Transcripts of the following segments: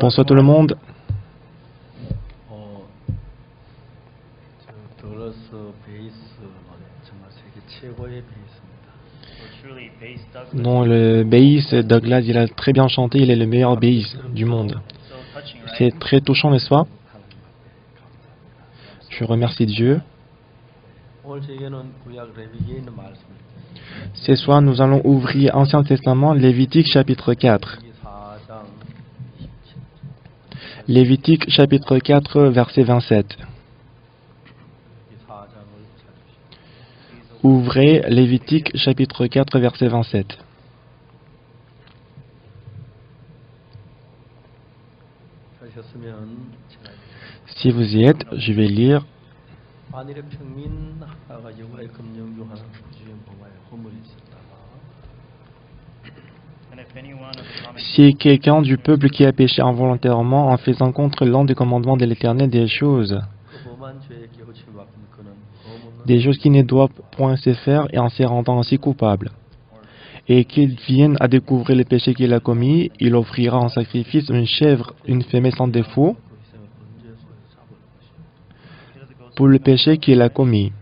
Bonsoir tout le monde. Non, le bass, Douglas, il a très bien chanté, il est le meilleur bass du monde. C'est très touchant, n'est-ce pas? Je remercie Dieu. Ce soir, nous allons ouvrir Ancien Testament, Lévitique chapitre 4. Lévitique chapitre 4, verset 27. Ouvrez Lévitique chapitre 4, verset 27. Si vous y êtes, je vais lire. Si quelqu'un du peuple qui a péché involontairement en faisant contre l'un des commandements de l'Éternel des choses qui ne doivent point se faire et en se rendant ainsi coupable, et qu'il vienne à découvrir le péché qu'il a commis, il offrira en sacrifice une chèvre, une femelle sans défaut, pour le péché qu'il a commis.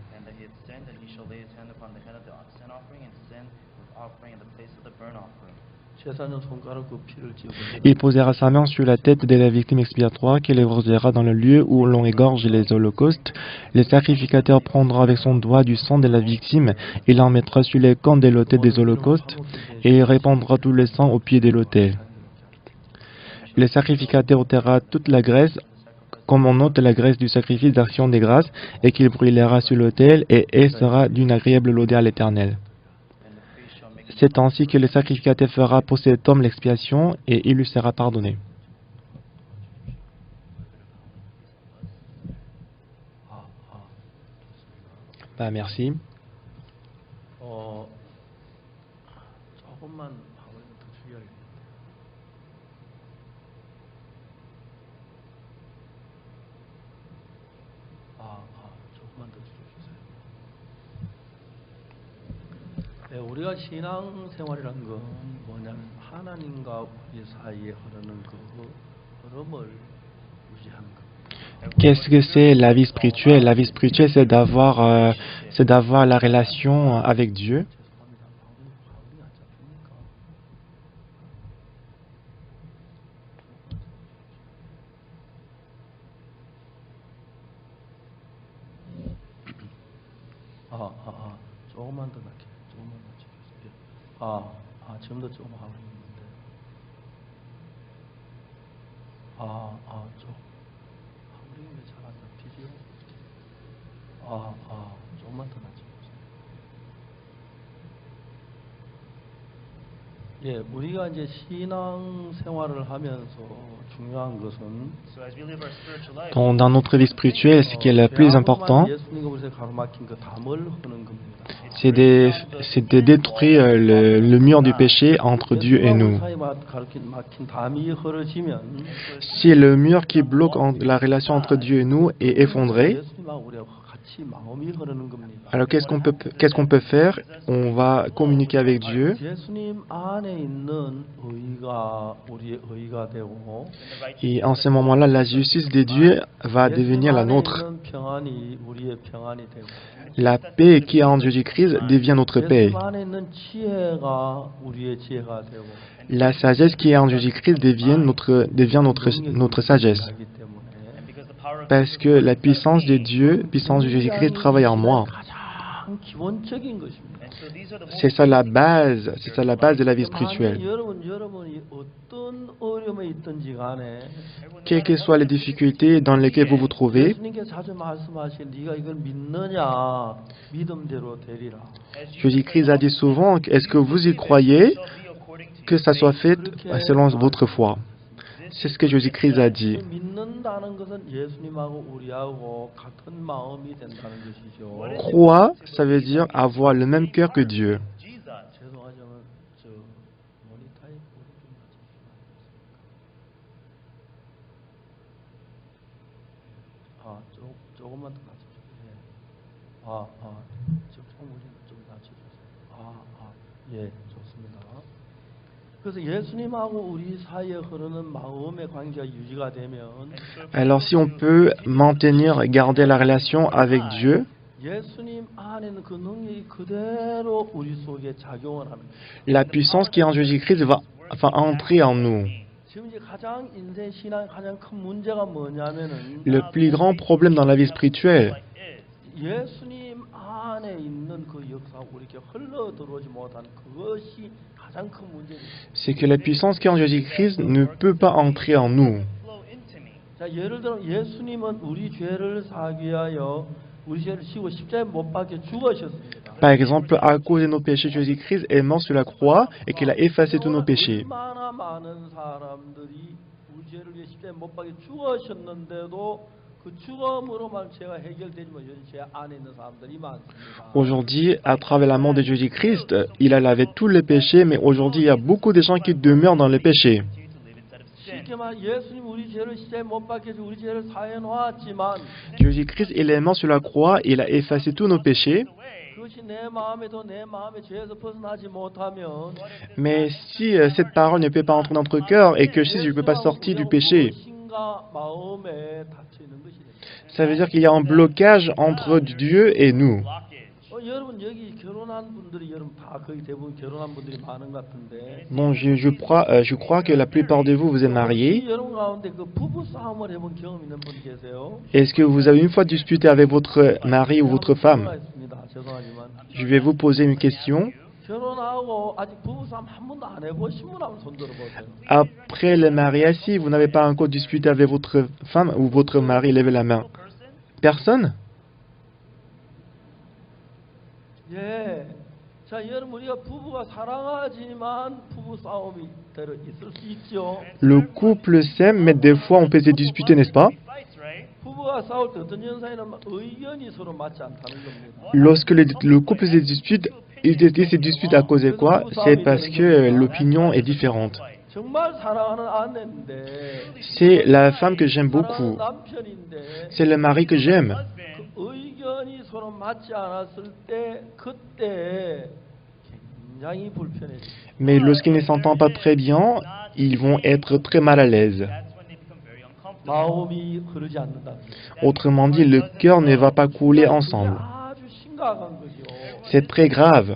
Il posera sa main sur la tête de la victime expiatoire qu'il égorgera dans le lieu où l'on égorge les holocaustes. Le sacrificateur prendra avec son doigt du sang de la victime et l'en mettra sur les cornes de l'autel des holocaustes et il répandra tout le sang au pied de l'autel. Le sacrificateur ôtera toute la graisse comme on ôte la graisse du sacrifice d'action des grâces et qu'il brûlera sur l'autel et elle sera d'une agréable odeur à l'Éternel. C'est ainsi que le sacrificateur fera pour cet homme l'expiation et il lui sera pardonné. Merci. Qu'est-ce que c'est la vie spirituelle? La vie spirituelle, c'est d'avoir la relation avec Dieu. Dans notre vie spirituelle, ce qui est le plus important, c'est de détruire le mur du péché entre Dieu et nous. Si le mur qui bloque la relation entre Dieu et nous est effondré, alors qu'est-ce qu'on peut faire? On va communiquer avec Dieu. Et en ce moment-là, la justice de Dieu va devenir la nôtre. La paix qui est en Jésus-Christ devient notre paix. La sagesse qui est en Jésus-Christ devient notre sagesse. Parce que la puissance de Dieu, puissance de Jésus-Christ travaille en moi. C'est ça la base de la vie spirituelle. Quelles que soient les difficultés dans lesquelles vous vous trouvez, Jésus-Christ a dit souvent, est-ce que vous y croyez que ça soit fait selon votre foi? C'est ce que Jésus-Christ a dit. Croire, ça veut dire avoir le même cœur que Dieu. 그래서 예수님하고 우리 사이에 흐르는 마음의 관계가 유지가 되면 Alors si on peut maintenir, garder la relation avec Dieu, 예수님 안에 있는 그 능력이 그대로 우리 속에 작용을 하는 거예요. la puissance qui est en Jésus-Christ va entrer en nous. 지금 이제 가장 인생 신앙의 가장 큰 문제가 뭐냐면은 Le plus grand problème dans la vie spirituelle, 예수님 안에 있는 그 역사가 우리에게 흘러 들어오지 못한 그것이 가장 큰 문제입니다. c'est que la puissance qui est en Jésus-Christ ne peut pas entrer en nous. 자, 예를 들어 예수님은 우리 죄를 사기 위하여 우리 죄를 지고 십자가에 못 박혀 죽으셨습니다. Par exemple, à cause de nos péchés, Jésus-Christ est mort sur la croix et qu'il a effacé tous nos péchés. 얼마나 많은 사람들이 우리 죄를 위해 십자가에 못 박혀 죽으셨는데도 그 죽음으로만 죄가 해결되지 못해 죄 안에 있는 사람들이 많습니다. Aujourd'hui, à travers la mort de Jésus-Christ, il a lavé tous les péchés, mais aujourd'hui, il y a beaucoup de gens qui demeurent dans les péchés. 쉽게 말 예수님 우리 죄를 십자가에 못 박혀 우리 죄를 사해 놓았지만 Jésus-Christ, il est mort sur la croix, il a effacé tous nos péchés. 그것이 내 마음에도 내 마음의 죄에서 벗어나지 못하면 Mais si cette parole ne peut pas entrer dans notre cœur et que si je ne peux pas sortir du péché, 무엇인가 마음에 닫혀 있는 것이 됩니다. ça veut dire qu'il y a un blocage entre Dieu et nous. 여러분 여기 결혼한 분들이 여러분 다 거의 대부분 결혼한 분들이 많은 것 같은데 Bon, je crois que la plupart de vous, vous êtes mariés. 여러분 가운데 그 부부 싸움을 해본 경험 있는 분 계세요? Est-ce que vous avez une fois disputé avec votre mari ou votre femme? 있습니다. 죄송하지만 Je vais vous poser une question. 결혼하고 아직 부부 싸움 한 번도 안 해보신 분 한번 손 들어보세요. Après le mariage, si vous n'avez pas encore disputé avec votre femme ou votre mari, levez la main. Personne? 예. 자, 여러분 우리가 부부가 사랑하지만 부부 싸움이 있을 수 있죠. Le couple s'aime, mais des fois on peut se disputer, n'est-ce pas? 부부가 싸울 때 어떤 현상이냐면 의견이 서로 맞지 않다는 겁니다. Lorsque le couple se dispute, il se dispute à cause de quoi? C'est parce que l'opinion est différente. 정말 사랑하는 아내인데 C'est la femme que j'aime beaucoup. 남편인데 C'est le mari que j'aime. 그 의견이 서로 맞지 않았을 때 그때 굉장히 불편해져요. Mais lorsqu'ils ne s'entendent pas très bien, ils vont être très mal à l'aise. 마음이 흐르지 않는다. Autrement dit, le cœur ne va pas couler ensemble. 아주 심각한 거죠. C'est très grave.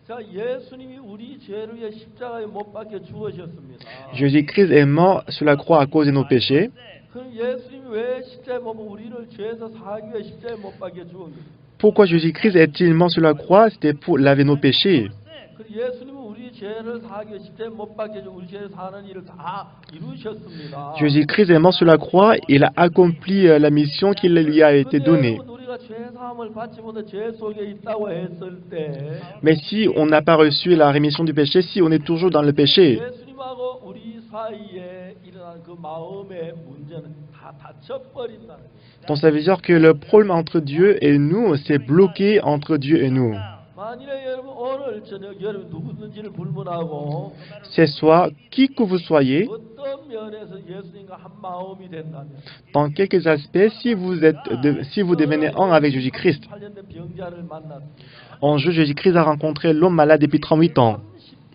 자, 예수님이 우리 죄를 위해 십자가에 못 박혀 죽으셨습니다. Jésus-Christ est mort sur la croix à cause de nos péchés. 그럼 예수님이 왜 십자가에 못 박혀 우리를 죄에서 사하기 위해 십자가에 못 박혀 죽은 거예요? Pourquoi Jésus-Christ est-il mort sur la croix? C'était pour laver nos péchés. 그 예수님은 우리 죄를 사하기 위해 십자가에 못 박혀 우리 죄를 사는 일을 다 이루셨습니다. Jésus-Christ est mort sur la croix, il a accompli la mission qui lui a été donnée. 우리가 죄 사함을 받지 못해 죄 속에 있다고 했을 때 Mais si on n'a pas reçu la rémission du péché, si on est toujours dans le péché, 예수님하고 우리 사이에 일어난 그 마음의 문제는 다 닫혀버린다는 거예요. donc ça veut dire que le problème entre Dieu et nous, c'est bloqué entre Dieu et nous. 만일에 여러분 오늘 저녁 여러분 누구든지를 불문하고 C'est soit qui que vous soyez, 어떤 면에서 예수님과 한 마음이 된다면 dans quelques aspects, si vous devenez un avec Jésus-Christ. 38년 병자를 만났습니다. Un jour, Jésus-Christ a rencontré l'homme malade depuis 38 ans.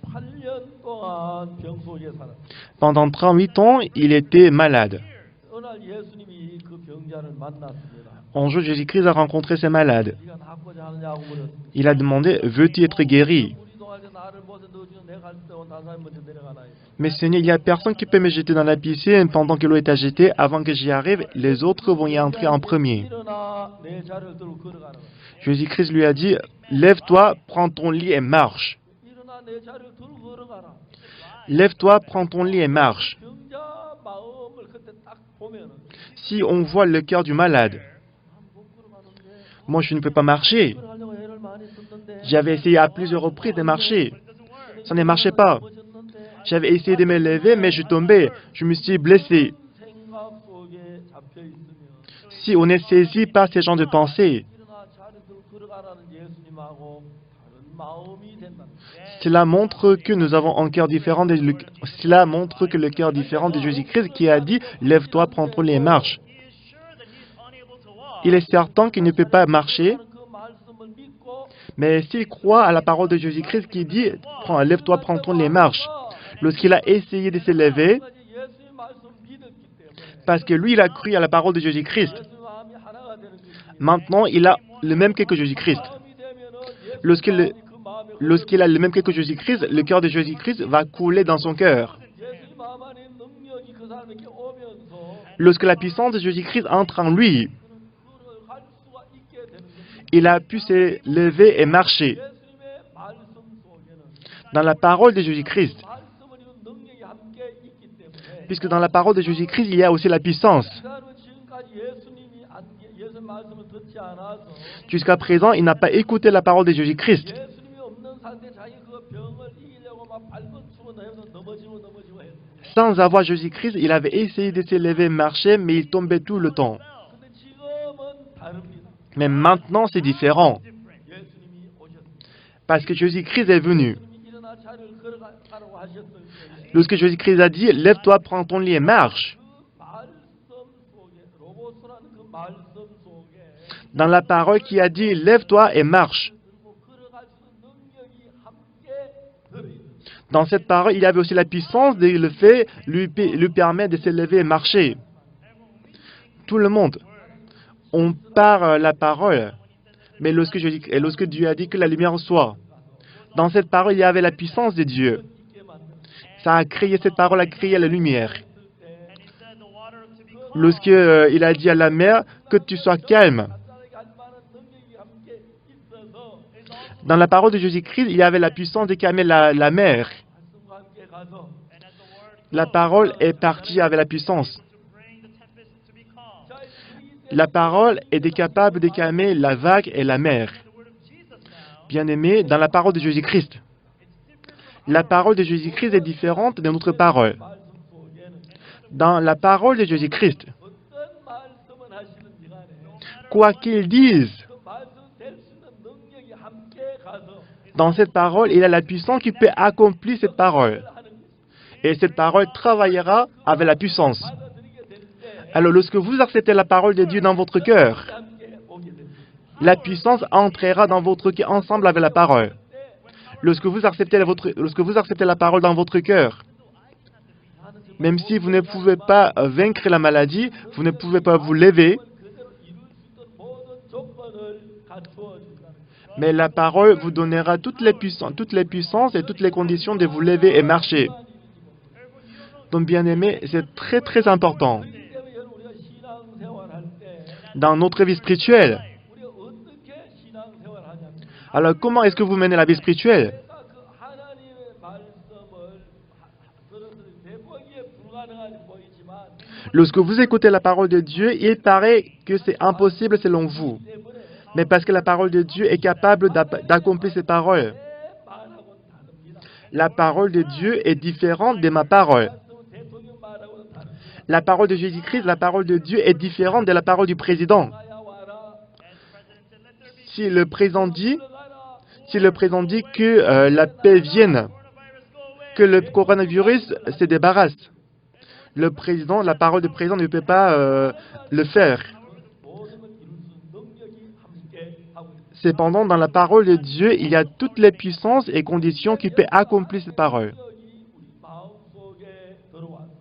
38년 동안 병 속에 살았습니다. Pendant 38 ans, il était malade. 어느 날 예수님이 그 병자를 만났습니다. Un jour, Jésus-Christ a rencontré ces malades. 네가 낫고자 하느냐고 물었습니다. Il a demandé, veux-tu être guéri? 우리도 알때 나를 못해 너 지금 내가 갈 때 온 다른 사람이 먼저 내려가나요? Mais Seigneur, il n'y a personne qui peut me jeter dans la piscine pendant que l'eau est agitée. Avant que j'y arrive, les autres vont y entrer en premier. 일어나 내 자리를 들고 걸어가는 거예요. Jésus-Christ lui a dit, lève-toi, prends ton lit et marche. 일어나 내 자리를 들고 걸어가라. Lève-toi, prends ton lit et marche. 병자 마음을 그때 딱 보면은 Si on voit le cœur du malade, 못 걸어가는데 moi je ne peux pas marcher. 걸어가려고 애를 많이 썼는데 J'avais essayé à plusieurs reprises de marcher. Ça ne marchait pas. J'avais essayé de me lever, mais je tombais. Je me suis blessé. 생각 속에 잡혀 있으면 Si on est saisi par ces genres de pensées, 일어나 자리를 들고 걸어가라는 예수님하고 다른 마음이 된다. cela montre que nous avons un cœur différent. Cela montre que le cœur différent de Jésus-Christ qui a dit, lève-toi, prends ton lit et marche. Il est certain qu'il ne peut pas marcher, 그 말씀을 믿고 mais s'il croit à la parole de Jésus-Christ qui dit, lève-toi, prends ton lit et marche, lorsqu'il a essayé de s'élever, 마찬가지 예수의 말씀 믿었기 때문에 parce que lui, il a cru à la parole de Jésus-Christ. 예수 마음이 하나가 되는 것입니다. Maintenant, il a le même cœur que Jésus-Christ. 마음이 되면은 예수 Lorsqu'il 마음이 그 마음에 lorsqu'il a le même cœur que Jésus-Christ, le cœur de Jésus-Christ va couler dans son cœur. 예수의 마음 안에 능력이 그 사람에게 오면서 Lorsque la puissance de Jésus-Christ entre en lui, 그를 할 수가 있게 되는 것입니다. il a pu s'élever et marcher. 예수님의 말씀 속에는 Dans la parole de Jésus-Christ, 말씀을 이룬 능력이 함께 있기 때문에 puisque dans la parole de Jésus-Christ, il y a aussi la puissance. 그 사람은 지금까지 예수 말씀을 듣지 않아서 Jusqu'à présent, il n'a pas écouté la parole de Jésus-Christ. 예수님이 없는 상태 자기 그 병을 이기려고 막 발버둥 해서 넘어지고 했어요. Sans avoir Jésus-Christ, il avait essayé de s'élever et marcher, mais il tombait tout le temps. 근데 지금은 다릅니다. Mais maintenant, c'est différent, 예수님이 오셨습니다. parce que Jésus-Christ est venu. 예수님이 일어나 자리를 걸어가라고 하셨을 때 Lorsque Jésus-Christ a dit, lève-toi, prends ton lit et marche, 그 말씀 속에 로봇이라는 그 말씀 속에 dans la parole qui a dit, lève-toi et marche, 들고 걸어갈 수 있는 능력이 함께 들어있는 dans cette parole, il y avait aussi la puissance de le fait lui permettre de s'élever et marcher. Tout le monde, on parle la parole, mais lorsque Dieu a dit que la lumière soit, dans cette parole, il y avait la puissance de Dieu. 있게 만드는 Ça a créé, cette parole a créé la lumière. Lorsque il a dit à la mer que tu sois calme, 사람에게 할 만한 능력이 함께 있어서 dans la parole de Jésus-Christ, il y avait la puissance de calmer la mer. 말씀과 함께 가서 La parole est partie avec la puissance. La parole est capable de calmer la vague et la mer. Bien-aimé, dans la parole de Jésus-Christ, la parole de Jésus-Christ est différente de notre parole. 말씀 속에는 Dans la parole de Jésus-Christ, 어떤 말씀을 하시는지 간에 quoi qu'il dise, 그 말씀 될 수 있는 능력이 함께 가서 dans cette parole, il y a la puissance qui peut accomplir cette parole. 하는 것이 Et cette parole travaillera avec la puissance. 받아들이게 될 때 Alors, lorsque vous acceptez la parole de Dieu dans votre cœur, 함께 오게 됩니다. la puissance entrera dans votre cœur ensemble avec la parole. Lorsque vous acceptez la parole dans votre cœur, même si vous ne pouvez pas vaincre la maladie, vous ne pouvez pas vous lever, 그대로 이룰 수 있던 모든 조건을 갖추어 준다는 것입니다. mais la parole vous donnera toutes les puissances et toutes les conditions de vous lever et marcher. Donc, bien aimé, c'est très très important. 그렇기 때문에 여러분 우리가 신앙생활할 때 Dans notre vie spirituelle, 우리가 어떻게 신앙생활하냐면 alors comment est-ce que vous menez la vie spirituelle? 내가 그 하나님의 말씀을 들었을 때 대보기에 불가능하게 보이지만 Lorsque vous écoutez la parole de Dieu, il paraît que c'est impossible selon vous. 때문에 Mais parce que la parole de Dieu est capable d'accomplir ces paroles. 내 말하고는 다릅니다. La parole de Dieu est différente de ma parole. 말씀은 대통령 말하고는 다릅니다. La parole de Jésus-Christ, la parole de Dieu est différente de la parole du président. 가야 와라. Si le président dit, 들어가라. que la paix vienne, que le coronavirus se débarrasse, le président, la parole du président ne peut pas le faire. 모든 걸 이룰 수 있는 능력이 함께 하고 있습니다. Cependant, dans la parole de Dieu, il y a toutes les puissances et conditions qui peuvent accomplir cette parole. 능력이 우리 마음속에 들어와서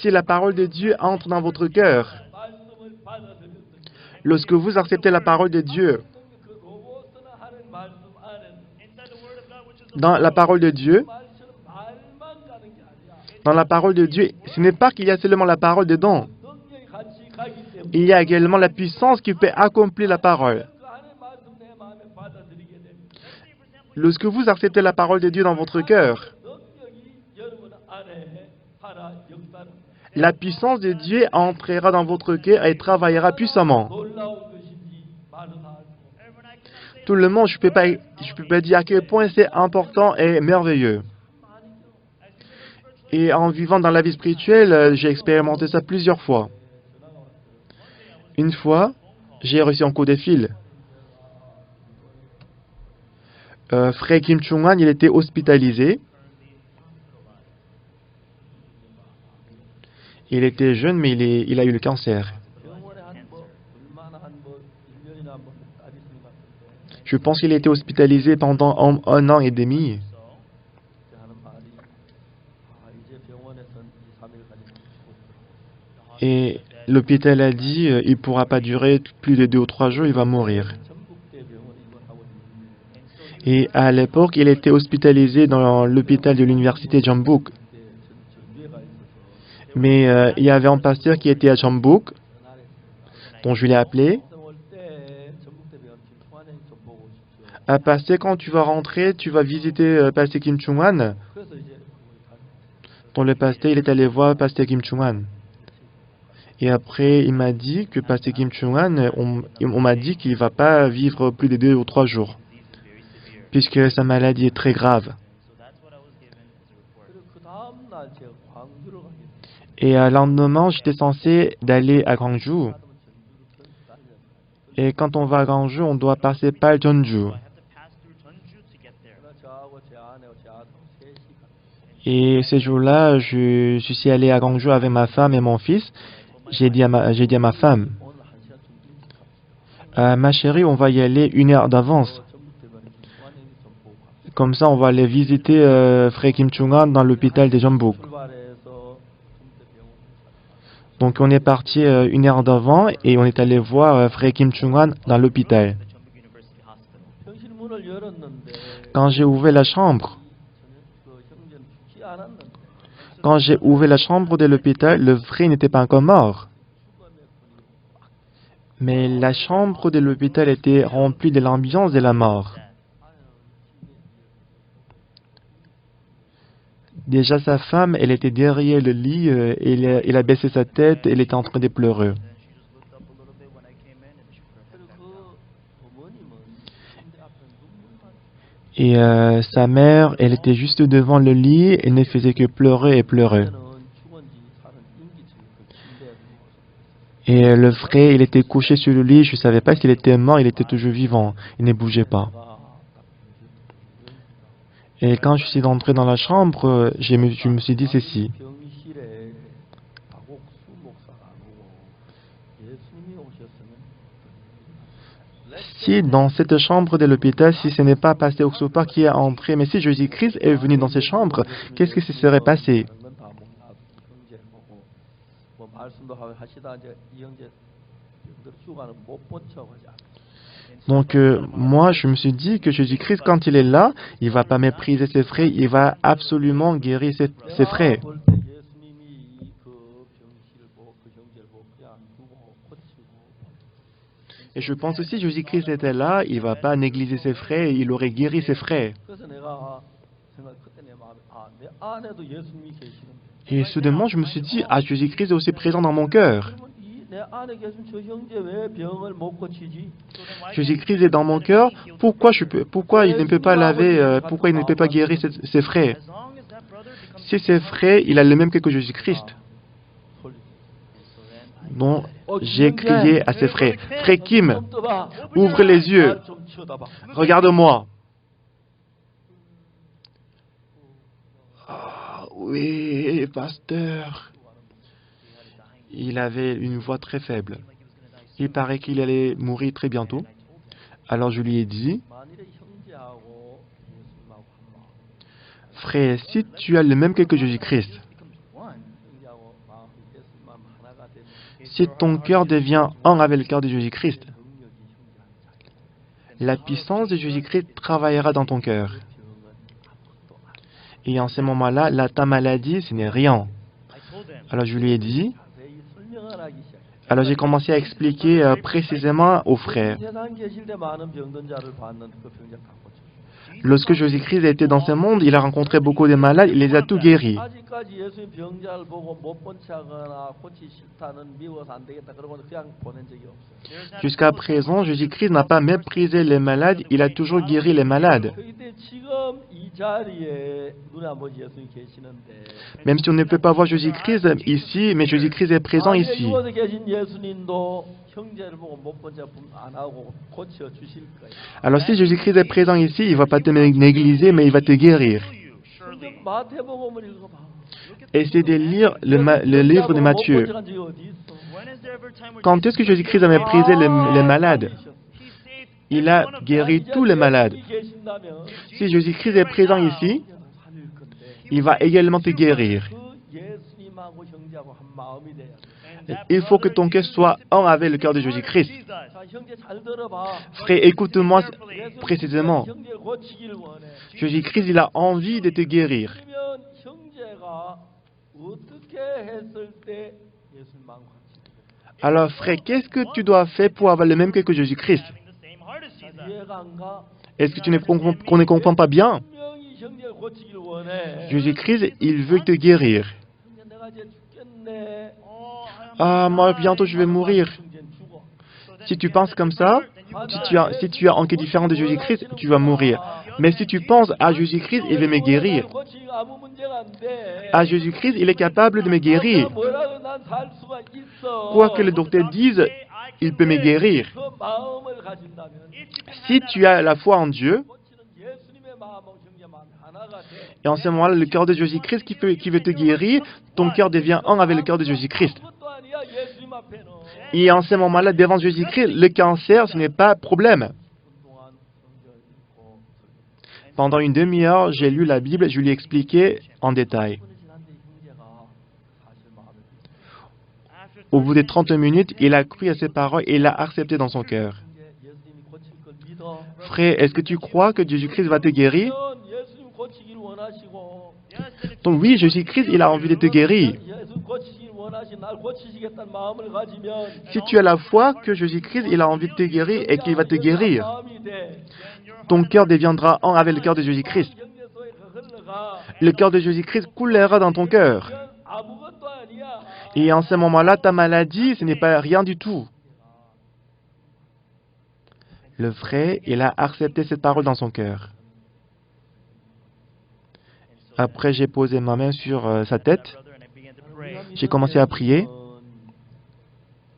Si la parole de Dieu entre dans votre cœur, 말씀을 받아들였을 때 lorsque vous acceptez la parole de Dieu, 그 로봇은 하는 말씀 안에는 dans la parole de Dieu, 말처럼 말만 가는 게 아니라 dans la parole de Dieu, ce n'est pas qu'il y a seulement la parole dedans. 능력이 같이 가기 때문에 Il y a également la puissance qui peut accomplir la parole. 그 안에 말씀 내 마음에 받아들이게 됩니다. Lorsque vous acceptez la parole de Dieu dans votre cœur, 능력이 여러분 안에 하나 역사는 la puissance de Dieu entrera dans votre cœur et travaillera puissamment. 놀라운 것인지 말은 할 수 없습니다. Tout le monde, je peux pas dire à quel point c'est important et merveilleux. Et en vivant dans la vie spirituelle, j'ai expérimenté ça plusieurs fois. Une fois, j'ai reçu un coup de fil. Frère Kim Chung-han, il était hospitalisé. Il était jeune, mais il a eu le cancer. 병원에 얼마나 한 1년이나 한번 아리스님 갔을 때 Je pense qu'il a été hospitalisé pendant un an et demi. 하는 말이 Et l'hôpital a dit il ne pourra pas durer plus de 2 ou 3 jours, il va mourir. 전북대 병원에 이걸 하고 있는데 Et à l'époque, il était hospitalisé dans l'hôpital de l'université Jeonbuk. 그때 전주에 가 있어서 Mais il y avait un pasteur qui était à Jeonbuk, 전날에 dont je l'ai appelé. 올때 전북대 병원 김충환 좀 보고 오십시오. Ah, pasteur, quand tu vas rentrer, tu vas visiter pasteur Kim Chung-wan. 그래서 이제 Dont le pasteur, il est allé voir pasteur Kim Chung-wan. Et après, il m'a dit que pasteur Kim Chung-wan, on m'a dit qu'il ne va pas vivre plus de 2 ou 3 jours, puisque sa maladie est très grave. 그리고 그 다음 날 제가 광주를 가게 됐어요. Et le lendemain, j'étais censé d'aller à Gwangju. Et quand on va à Gwangju, on doit passer par Jeonju. 그러나 저하고 제 아내하고 제 아들 셋이 갔어요. Et ce jour-là, je suis allé à Gwangju avec ma femme et mon fils. J'ai dit à ma femme, 오늘 한 시간 좀 일찍 갑시다. Ma chérie, on va y aller 1 heure d'avance. 전북대병원 김충환 좀 보고 갑시다. Comme ça, on va aller visiter frère Kim Chung-wan dans l'hôpital de Jeonbuk. 출발해서 전북대병원 Donc on est parti 1 heure d'avant et on est allé voir frère Kim Chung-wan dans l'hôpital. 병실 문을 열었는데 Quand j'ai ouvert la chambre, 그 형제는 죽지 않았는데 quand j'ai ouvert la chambre de l'hôpital, le frère n'était pas encore mort. Mais la chambre de l'hôpital était remplie de l'ambiance de la mort. Déjà sa femme, elle était derrière le lit, elle a baissé sa tête, elle était en train de pleurer. 그리고 그 어머님은 침대 앞에 눈물만 Et sa mère, elle était juste devant le lit, elle ne faisait que pleurer et pleurer. 그때는 죽은지 살은 인기증이 그 침대에 누워서 Et le frère, il était couché sur le lit, je ne savais pas s'il était mort, il était toujours vivant, il ne bougeait pas. Et quand je suis entré dans la chambre, je me suis dit ceci. 병실에 박옥수 목사가 안 오고 예수님이 오셨으면 Si dans cette chambre de l'hôpital, si ce n'est pas pasteur Oksopa qui est entré, mais si Jésus-Christ est venu dans cette chambre, qu'est-ce qui se serait passé? 다 목나 형제 보고 뭐 말씀도 하시다 이제 이 형제 병들 죽어가는 못 본척하지 않고 Donc moi, je me suis dit que Jésus-Christ, quand il est là, il ne va pas mépriser ses frères, il va absolument guérir ses frères. 볼 때 예수님이 그 병실을 보고 그 형제를 보고 그냥 두고 고치고 Et je pense aussi Jésus-Christ était là, il ne va pas négliger ses frères, il aurait guéri ses frères. 그래서 내가 생각 그때 내 마음에 내 안에도 예수님이 계시는데 Et soudainement, je me suis dit, ah, Jésus-Christ est aussi présent dans mon cœur. 그러면 내 안에 계신 저 형제 왜 병을 못 고치지? Jésus-Christ est dans mon cœur, pourquoi il ne peut pas laver, pourquoi il ne peut pas guérir ses frères? Si ses frères, il a le même que Jésus-Christ. Donc, j'ai crié à ses frères, Frère Kim, ouvre les yeux, regarde-moi. Ah, oui, pasteur. Il avait une voix très faible. Il paraît qu'il allait mourir très bientôt. Alors je lui ai dit, 만일에 형제하고 예수님하고 한 마음, frère, si tu as le même que Jésus-Christ, 형제하고 마음이 예수님 하나가 되는 si ton cœur devient un avec le cœur de Jésus-Christ, 능력이 형제한테 la puissance de Jésus-Christ travaillera dans ton cœur. 병은 아무것도 안 Et en ce moment-là, ta maladie, ce n'est rien. Alors je lui ai dit, 자세히 설명을 하기 시작해요. alors j'ai commencé à expliquer précisément aux frères. 세상 계실 때 많은 병든 자를 봤는데 그 병자 다 고쳐. Lorsque Jésus-Christ était dans ce monde, il a rencontré beaucoup de malades, il les a tous guéris. 아직까지 예수님 병자를 보고 못 본 척하거나 고치 싫다는 미워서 안 되겠다 그러고 그냥 보낸 적이 없어요. Jusqu'à présent, Jésus-Christ n'a pas méprisé les malades, il a toujours guéri les malades. 그때 지금 이 자리에 눈에 안 보지 예수님 계시는데 Même si on ne peut pas voir Jésus-Christ ici, mais Jésus-Christ est présent 만약에 ici. 누워서 계신 예수님도 형제를 보고 못 본 척 안 하고 고쳐 주실 거예요. Alors si Jésus-Christ est présent ici, il ne va pas te négliger, mais il va te guérir. 근데 마태복음을 읽어봐. Essayez de lire le livre de Matthieu. 못 본 척한 적이 어디 있어? Quand est-ce que Jésus-Christ a méprisé les malades? Il a guéri tous les malades. 계신다면 Si Jésus-Christ est présent ici, 살릴 건데 il va également te guérir. 그 예수님하고 형제하고 한 마음이 돼야 돼. Il faut que ton cœur soit un avec le cœur de Jésus-Christ. 자, 형제 잘 들어봐. Frère, écoute-moi 예수님께서 précisément. 형제를 고치길 원해. Jésus-Christ, il a envie de te guérir. 그러면 형제가 어떻게 했을 때 예수님 마음 같이 Alors, frère, qu'est-ce que tu dois faire pour avoir le même cœur que Jésus-Christ? 이해가 안 가? Est-ce que qu'on ne comprend pas bien? 분명히 형제를 고치길 원해. Jésus-Christ, il veut te guérir. 형제 내가 이제 죽겠네. Ah, moi, bientôt, je vais mourir. 형제는 죽어. Si tu penses comme ça, si tu as un cœur différent de Jésus-Christ, tu vas mourir. Mais si tu penses à Jésus-Christ, il veut me guérir. 고치기가 아무 문제가 안 돼. À Jésus-Christ, il est capable de me guérir. 뭐라도 난 살 수가 있어. Quoi que le docteur dise, il peut me guérir. 그 마음을 가진다면 Si tu as la foi en Dieu, 고치는 예수님의 마음하고 형제 마음이 하나가 돼. et en ce moment-là, le cœur de Jésus-Christ qui veut te guérir, ton cœur devient un avec le cœur de Jésus-Christ. 아무것도 아니야 예수님 앞에는. Et en ce moment-là, devant Jésus-Christ, le cancer, ce n'est pas un problème. 동안 성경을 읽고 Pendant une demi-heure, j'ai lu la Bible, je lui ai expliqué en détail. 10분이 지났는데 형제가 사실 마음에 Au bout des 30 minutes, il a cru à ses paroles et il l'a accepté dans son cœur. 형제 예수님이 고칠 걸 믿어. Frère, est-ce que tu crois que Jésus-Christ va te guérir? 그러면 예수님 고치기를 원하시고 Donc oui, Jésus-Christ, il a envie de te guérir. 예수 고치기를 원하시 날 고치시겠다는 마음을 가지면 Si tu as la foi que Jésus-Christ, il a envie de te guérir et qu'il va te guérir, 마음이 돼. ton cœur deviendra un avec le cœur de Jésus-Christ. 형제 속에 흘러가. Le cœur de Jésus-Christ coulera dans ton cœur. 그건 아무것도 아니야. Et en ce moment-là, ta maladie, ce n'est pas rien du tout. Le frère, il a accepté cette parole dans son cœur. Après, j'ai posé ma main sur sa tête. J'ai commencé à prier.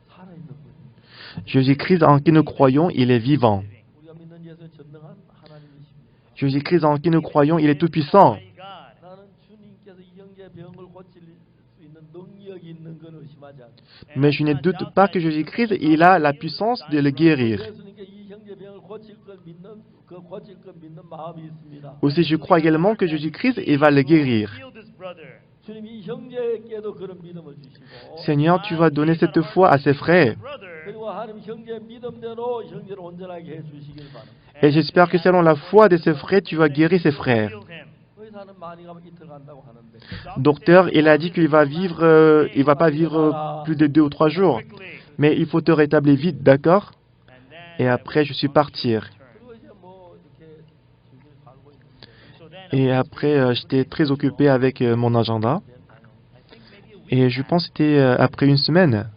살아있는 분. Jésus-Christ en qui nous croyons, il est vivant. 우리가 믿는 예수 전능한 하나님이십니다. Jésus-Christ en qui nous croyons, il est tout-puissant. 나는 주님께서 이 형제 병을 고칠 수 있는 능력이 있는 건 의심하지 않습니다. Mais je ne doute pas que Jésus-Christ, il a la puissance de le guérir. 예수님께 이 형제 병을 고칠 걸 믿는 그 고칠 걸 믿는 마음이 있습니다. Aussi, je crois également que Jésus-Christ, il va le guérir. 주님이 이 형제에게도 그런 믿음을 주시고 Seigneur, tu vas donner cette foi à ses frères. 그리고 하나님 형제 믿음대로 형제를 온전하게 해 주시길 바랍니다. Et j'espère que selon la foi de ses frères, tu vas guérir ses frères. 의사는 많이 가면 이틀 간다고 하는데 Docteur, il a dit qu'il va vivre, il va pas vivre plus de 2 ou 3 jours. Mais il faut te rétablir vite, d'accord? Et après, je suis parti. 그리고 이제 뭐 이렇게 즐길 살고 있는데 Et après, j'étais très occupé avec mon agenda. Et je pense que c'était après une semaine.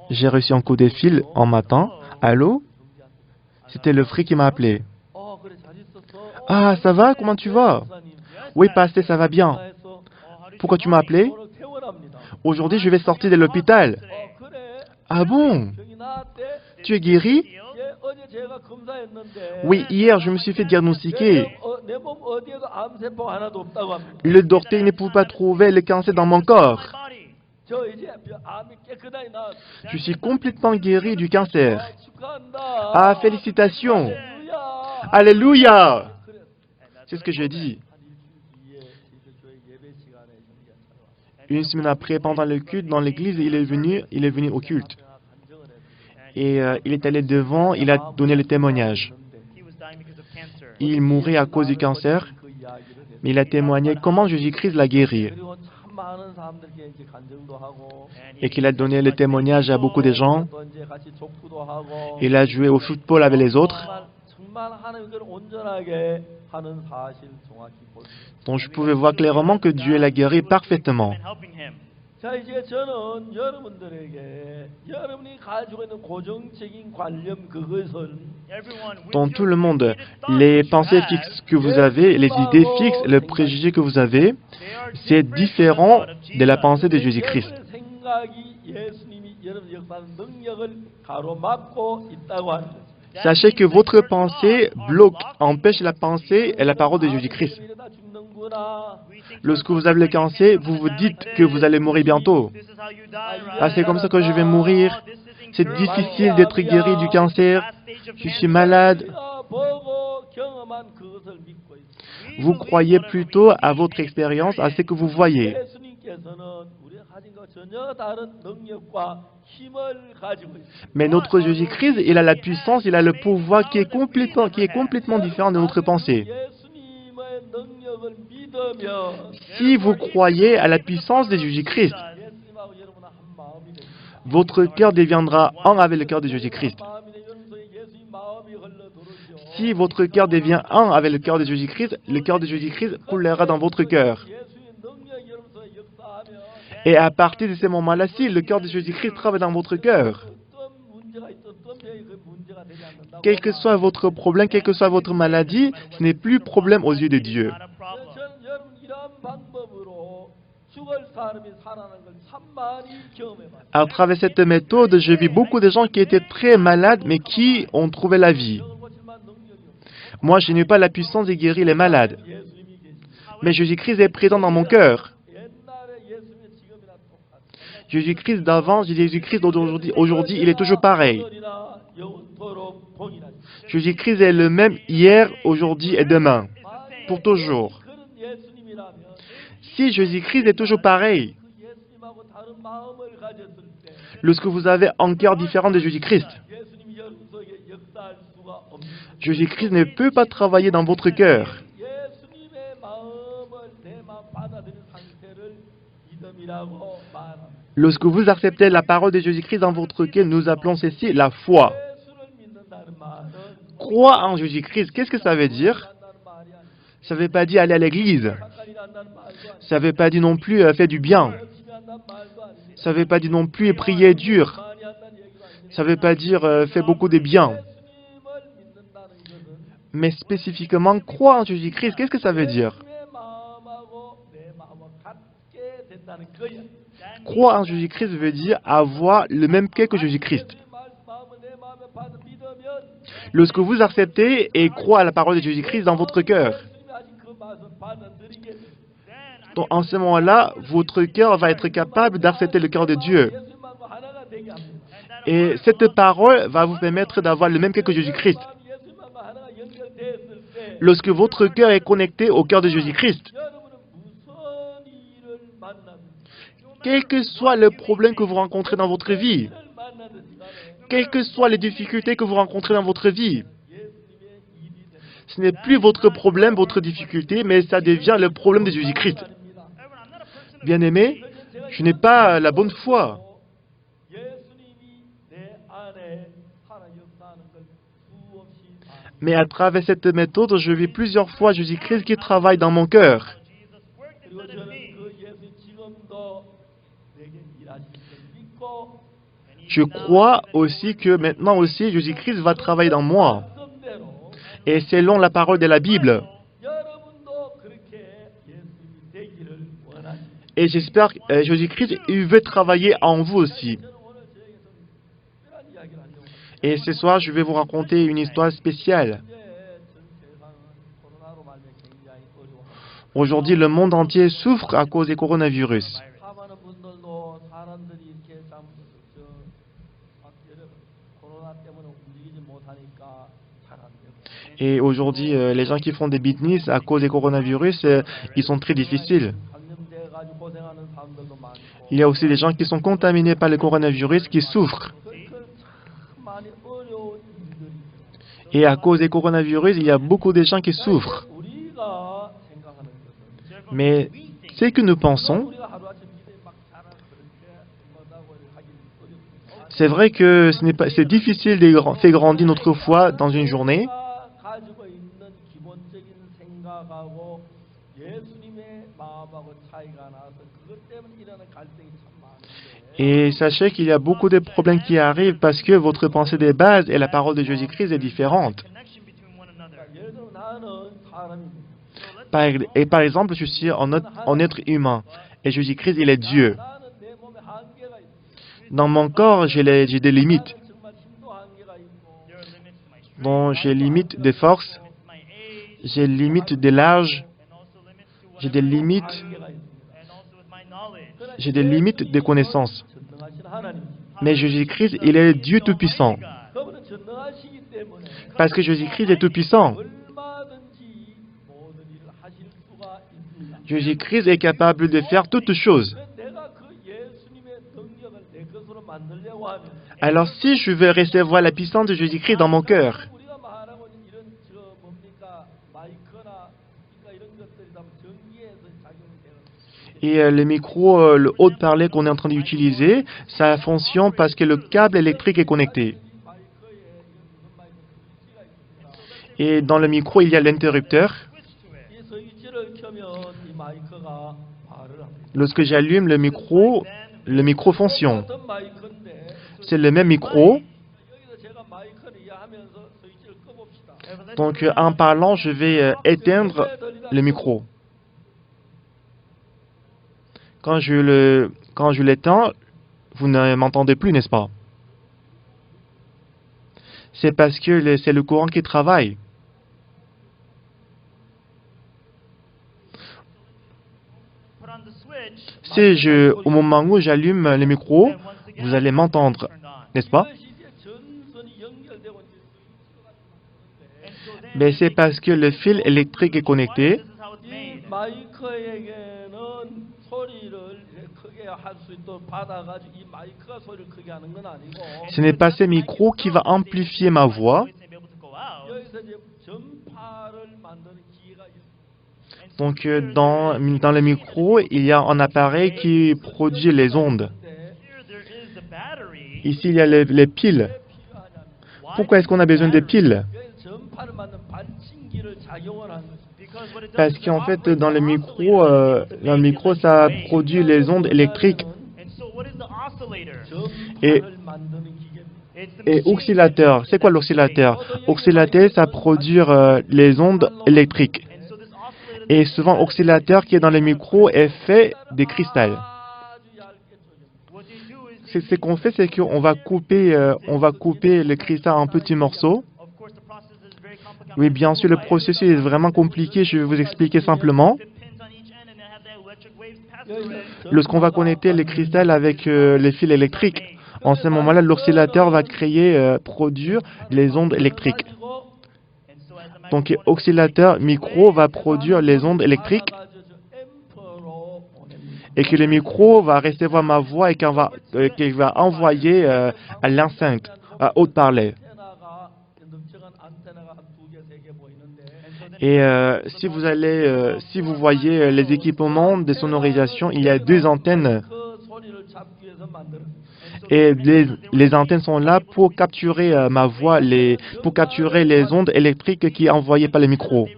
J'ai reçu un coup de fil en matin. Allô? C'était le frère qui m'a appelé. 그래 잘 있었어. Ah, ça va? Comment tu vas? 목사님, Oui, pasteur, ça va bien. 전화해서 Pourquoi tu m'as appelé? 오늘 퇴원합니다. Aujourd'hui, je vais sortir de l'hôpital. 그래 Ah bon? 병이 나았대. Tu es guéri? 예, 어제 제가 검사했는데 Oui, hier, je me suis fait diagnostiquer. 내 몸 어디에도 암세포 하나도 없다고 합니다. Le docteur ne pouvait pas trouver le cancer dans mon corps. 저 이제 암이 깨끗하게 나았어. Je suis complètement guéri du cancer. 축하한다. Ah, félicitations. 할렐루야. Alléluia. 그래. C'est ce que je dis. 한 일주일 뒤에 기도교회 예배 시간에 형제가 찾아왔어요. Une semaine après, pendant le culte dans l'église, il est venu au culte. 간증을 했어요. Et il est allé devant, il a donné le témoignage. Il mourait à cause du cancer, 그 이야기를 했어요. mais il a témoigné comment Jésus-Christ l'a guéri. 그리고 참 많은 사람들께 이제 간증도 하고 Et qu'il a donné le témoignage à beaucoup de gens. 또 이제 같이 족구도 하고 Il a joué au football avec les autres. 정말 하나님을 온전하게 하는 사실 정확히 볼 수 있어요. Donc je pouvais voir clairement que Dieu l'a guéri parfaitement. 자 이제 저는 여러분들에게 여러분이 가지고 있는 고정적인 관념 그것을 Dans tout le monde, les pensées fixes que vous avez, les idées fixes, les préjugés que vous avez, c'est différent de la pensée de Jésus-Christ. 여러분의 생각이 예수님이 여러분 역사하는 능력을 가로막고 있다고 하는 거죠. Sachez que votre pensée bloque, empêche la pensée et la parole de Jésus-Christ. 이러다 죽는구나. Lorsque vous avez le cancer, vous vous dites que vous allez mourir bientôt. Ah, c'est comme ça que je vais mourir. C'est difficile d'être guéri du cancer. Je suis malade. 보고 경험한 그것을 믿고 있어요. Vous croyez plutôt à votre expérience, à ce que vous voyez. 예수님께서는 우리가 가진 것 전혀 다른 능력과 힘을 가지고 있습니다. Mais notre Jésus-Christ, il a la puissance, il a le pouvoir qui est complètement différent de notre pensée. 예수님의 능력을 믿으면 Si vous croyez à la puissance de Jésus-Christ, 예수님하고 여러분은 한 마음이 됩니다. votre cœur deviendra un avec le cœur de Jésus-Christ. 마음이 되면 예수님 마음이 흘러들어오죠. Si votre cœur devient un avec le cœur de Jésus-Christ, le cœur de Jésus-Christ coulera dans votre cœur. 예수의 능력이 여러분에서 역사하면 Et à partir de ce moment-là, si le cœur de Jésus-Christ travaille dans votre cœur, 어떤 문제가 있든 어떤 병이 그 문제가 되지 않는다고. quel que soit votre problème, quelle que soit votre maladie, ce n'est plus problème aux yeux de Dieu. 저는 여러분 이러한 방법으로 죽을 사람이 살아나는 걸 참 많이 경험해봤어요. À travers cette méthode, j'ai vu beaucoup de gens qui étaient très malades, mais qui ont trouvé la vie. 병을 고칠 만한 능력이 없어요. Moi, je n'ai pas la puissance de guérir les malades, 예수님이 계십니다. mais Jésus-Christ est présent dans mon cœur. 옛날에 예수님의 지금이나 똑같아요. Jésus-Christ d'avant, Jésus-Christ d'aujourd'hui, il est toujours pareil. 오늘이나 영원토록 동일하십니다. Jésus-Christ est le même hier, aujourd'hui et demain, pour toujours. 그런 예수님이라면 Si Jésus-Christ est toujours pareil, 그 예수님하고 다른 마음을 가졌을 때 lorsque vous avez un cœur différent de Jésus-Christ, 예수님이 여러분 속에 역사할 수가 없습니다. Jésus-Christ ne peut pas travailler dans votre cœur. 예수님의 마음을 내 마음 받아들인 상태를 믿음이라고 말합니다. Lorsque vous acceptez la parole de Jésus-Christ dans votre cœur, nous appelons ceci la foi. 예수를 믿는다는 말은 Croire en Jésus-Christ, qu'est-ce que ça veut dire? 한다는 말이 아니라 Ça ne veut pas dire aller à l'église. 가까이 한다는 말도 아니라 Ça ne veut pas dire non plus faire du bien. 열심히 한다는 말도 아니라 Ça ne veut pas dire non plus prier dur. 많이 한다는 얘기도 아니라 Ça ne veut pas dire faire beaucoup de bien. 예수님을 믿는다는 것은 Mais spécifiquement, croire en Jésus-Christ, qu'est-ce que ça veut dire? 예수님의 마음하고 내 마음을 갖게 된다는 거야. Croire en Jésus-Christ veut dire avoir le même cœur que Jésus-Christ. 예수님 마음을 내 마음에 받아 믿으면 Lorsque vous acceptez et croyez à la parole de Jésus-Christ dans votre cœur, 예수님이 아직 그 말씀을 받아들이게 돼. donc en ce moment-là, votre cœur va être capable d'accepter le cœur de Dieu. 예수님하고 하나가 되게 합니다. Et cette parole va vous permettre d'avoir le même cœur que Jésus-Christ. 마음이 예수님하고 하나가 연결됐을 때 Lorsque votre cœur est connecté au cœur de Jésus-Christ, 여러분은 무슨 일을 만나든지 quel que soit le problème que vous rencontrez dans votre vie, 일을 만나든지 간에 quelles que soient les difficultés que vous rencontrez dans votre vie, 예수님의 일이 됩니다. ce n'est plus votre problème, votre difficulté, mais ça devient le problème de Jésus-Christ. 아닙니다. Bien-aimé, je n'ai pas la bonne foi, 예수님이 내 안에 살아 역사하는 걸 수없이 봐. mais à travers cette méthode, je vis plusieurs fois Jésus-Christ qui travaille dans mon cœur. 그리고 저는 그 예수 지금도 내게 일하실 걸 믿고 Je crois aussi que maintenant aussi, Jésus-Christ va travailler dans moi. 말씀대로 Et selon la parole de la Bible. 여러분도 그렇게 예수님이 되기를 원하십니다. Et j'espère que Jésus-Christ, il veut travailler en vous aussi. 저는 오늘 저에게 좀 특별한 이야기를 하려고 합니다. Et ce soir, je vais vous raconter une histoire spéciale. 이제 전 세상은 코로나로 말미암아 굉장히 어려워. Aujourd'hui, le monde entier souffre à cause du coronavirus. 사망하는 분들도 사람들이 이렇게 참 여러 코로나 때문에 움직이지 못하니까 잘 안 되고. Et aujourd'hui, les gens qui font des business à cause du coronavirus, ils sont très difficiles. 감염돼가지고 고생하는 사람들도 많고. Il y a aussi des gens qui sont contaminés par le coronavirus qui souffrent. 그러니까 참 많이 어려운 일들이 있어요. Et à cause du coronavirus, il y a beaucoup de gens qui souffrent. 우리가 생각하는 것은 Mais ce que nous pensons, 우리가 하루아침 일에 막 자라 그렇게 뭐다고 하긴 어렵습니다. c'est vrai que c'est difficile de faire grandir notre foi dans une journée. 우리가 가지고 있는 기본적인 생각하고 예수님의 마음하고 차이가 나서 그것 때문에 일어나는 갈등이 참 많은데 Et sachez qu'il y a beaucoup de problèmes qui arrivent parce que votre pensée de base et la parole de Jésus-Christ est différente. 그러니까 예를 들어 나는 사람입니다. Par exemple, je suis un être humain et Jésus-Christ, il est Dieu. 나는 내 몸에 한계가 있어. Dans mon corps, j'ai des limites. 나는 정말 힘도 한계가 있고 Bon, j'ai limites de force, j'ai limites de l'âge, j'ai des limites, 한계가 있습니다. j'ai des limites de connaissances. 전능하신 하나님. Mais Jésus-Christ, il est Dieu Tout-Puissant. 그분은 전능하시기 때문에 Parce que Jésus-Christ est Tout-Puissant. 얼마든지 모든 일을 하실 수가 있습니다. Jésus-Christ est capable de faire toutes choses. 내가 그 예수님의 만들려고 하면 Alors si je veux recevoir la puissance de Jésus-Christ dans mon cœur, 우리가 말하고 있는 이런 뭡니까 마이크나 이런 것들이 다 전기에서 작용이 되는 et le micro, le haut-parleur qu'on est en train d'utiliser, ça fonctionne parce que le câble électrique est connecté. 마이크에 이런 무선 마이크 스위치가 있습니다. Et dans le micro, il y a l'interrupteur. 이 스위치를 켜면 이 마이크가 말을 합니다. Lorsque j'allume le micro fonctionne. 같은 마이크인데 C'est le même micro. 여기서 제가 마이크를 이해하면서 스위치를 꺼봅시다. Donc en parlant, je vais éteindre le micro. Quand je l'éteins, vous ne m'entendez plus, n'est-ce pas? C'est parce que c'est le courant qui travaille. Au moment où j'allume le micro, vous allez m'entendre, n'est-ce pas? 이것이 이제 전선이 연결되고 이제 스위치가 같은 Mais c'est parce que le fil électrique est connecté. 이 마이크에게는 소리를 크게 할 수 있도록 받아가지고 이 마이크가 소리를 크게 하는 건 아니고 Ce n'est pas ce micro qui va amplifier ma voix. 여기서 이제 전파를 만드는 기계가 있습니다. Donc dans le micro, il y a un appareil qui produit les ondes. Ici, il y a les piles. Pourquoi est-ce qu'on a besoin de piles? 전파를 만든 반침기를 작용을 하는 것입니다. Parce qu'en fait, dans le micro, ça produit les ondes électriques. Et, 전파를 만드는 기계입니다. et oscillateur, c'est quoi l'oscillateur? Oscillateur, ça produit les ondes électriques. Et souvent, oscillateur qui est dans le micro est fait des cristals. 아주 얇게 조져. Ce qu'on fait, c'est qu'on va couper le cristal en petits morceaux. Oui, bien sûr, le processus est vraiment compliqué. Je vais vous expliquer simplement. Lorsqu'on va connecter le cristal avec les fils électriques, en ce moment-là, l'oscillateur va produire les ondes électriques. Donc, oscillateur micro va produire les ondes électriques et que le micro va recevoir ma voix et qu'il va envoyer à l'enceinte, à haut-parler. 안테나가 넓적한 안테나가 한 두 개, 세 개 보이는데 Et si vous voyez les équipements de sonorisation, il y a deux antennes. 그 소리를 잡기 위해서 만들었습니다. Et les antennes sont là pour capturer ma voix, pour capturer les ondes électriques qui sont envoyées par le micro.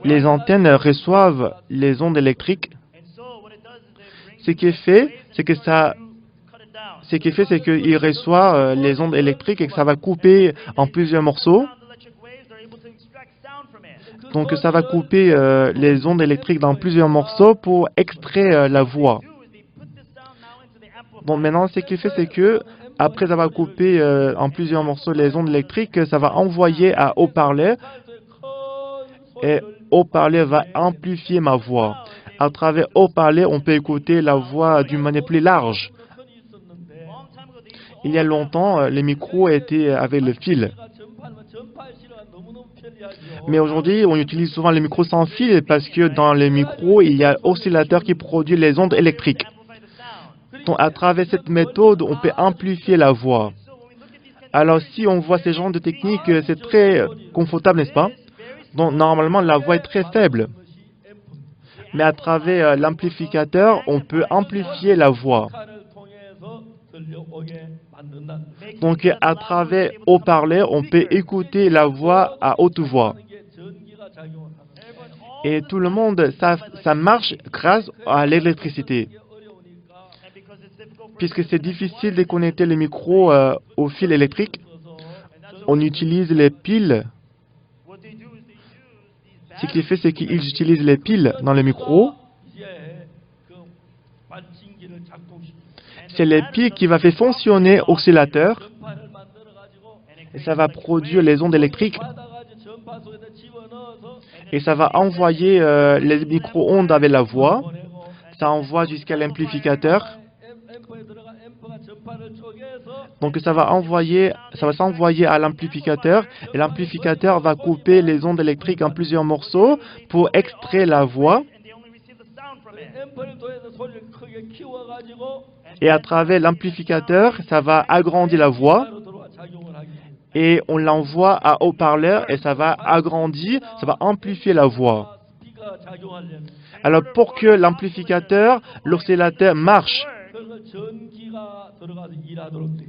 Les antennes reçoivent les ondes électriques. Ce qui fait, c'est qu'il reçoit les ondes électriques et que ça va couper en plusieurs morceaux. Donc ça va couper les ondes électriques dans plusieurs morceaux pour extraire la voix. Bon, maintenant, ce qu'il fait, c'est que après avoir coupé en plusieurs morceaux les ondes électriques, ça va envoyer à haut-parleur et haut-parleur va amplifier ma voix. À travers haut-parleur, on peut écouter la voix d'une manière plus large. Il y a longtemps, les micros étaient avec le fil. Mais aujourd'hui, on utilise souvent les micros sans fil parce que dans les micros, il y a oscillateur qui produit les ondes électriques. Donc, à travers cette méthode, on peut amplifier la voix. Alors, si on voit ces genres de techniques, c'est très confortable, n'est-ce pas? Donc, normalement, la voix est très faible. Mais à travers l'amplificateur, on peut amplifier la voix. Donc, à travers haut-parleur, on peut écouter la voix à haute voix. Et tout le monde, ça marche grâce à l'électricité. Puisque c'est difficile de connecter le micro au fil électrique, on utilise les piles. Ce qu'il fait, c'est qu'ils utilisent les piles dans le micro. C'est les piles qui vont faire fonctionner l'oscillateur. Et ça va produire les ondes électriques. Et ça va envoyer les micro-ondes avec la voix. Ça envoie jusqu'à l'amplificateur. Donc ça va s'envoyer à l'amplificateur et l'amplificateur va couper les ondes électriques en plusieurs morceaux pour extraire la voix. 앰프를 통해서 소리를 크게 키워가지고 Et à travers l'amplificateur, ça va agrandir la voix. 바로 들어와 작용을 하기 때문에. Et on l'envoie à haut-parleur et ça va agrandir, ça va amplifier la voix. 스피커가 작용하려면 Alors pour que l'amplificateur, l'oscillateur marche, 그걸 전기가 들어가서 일하도록 돼.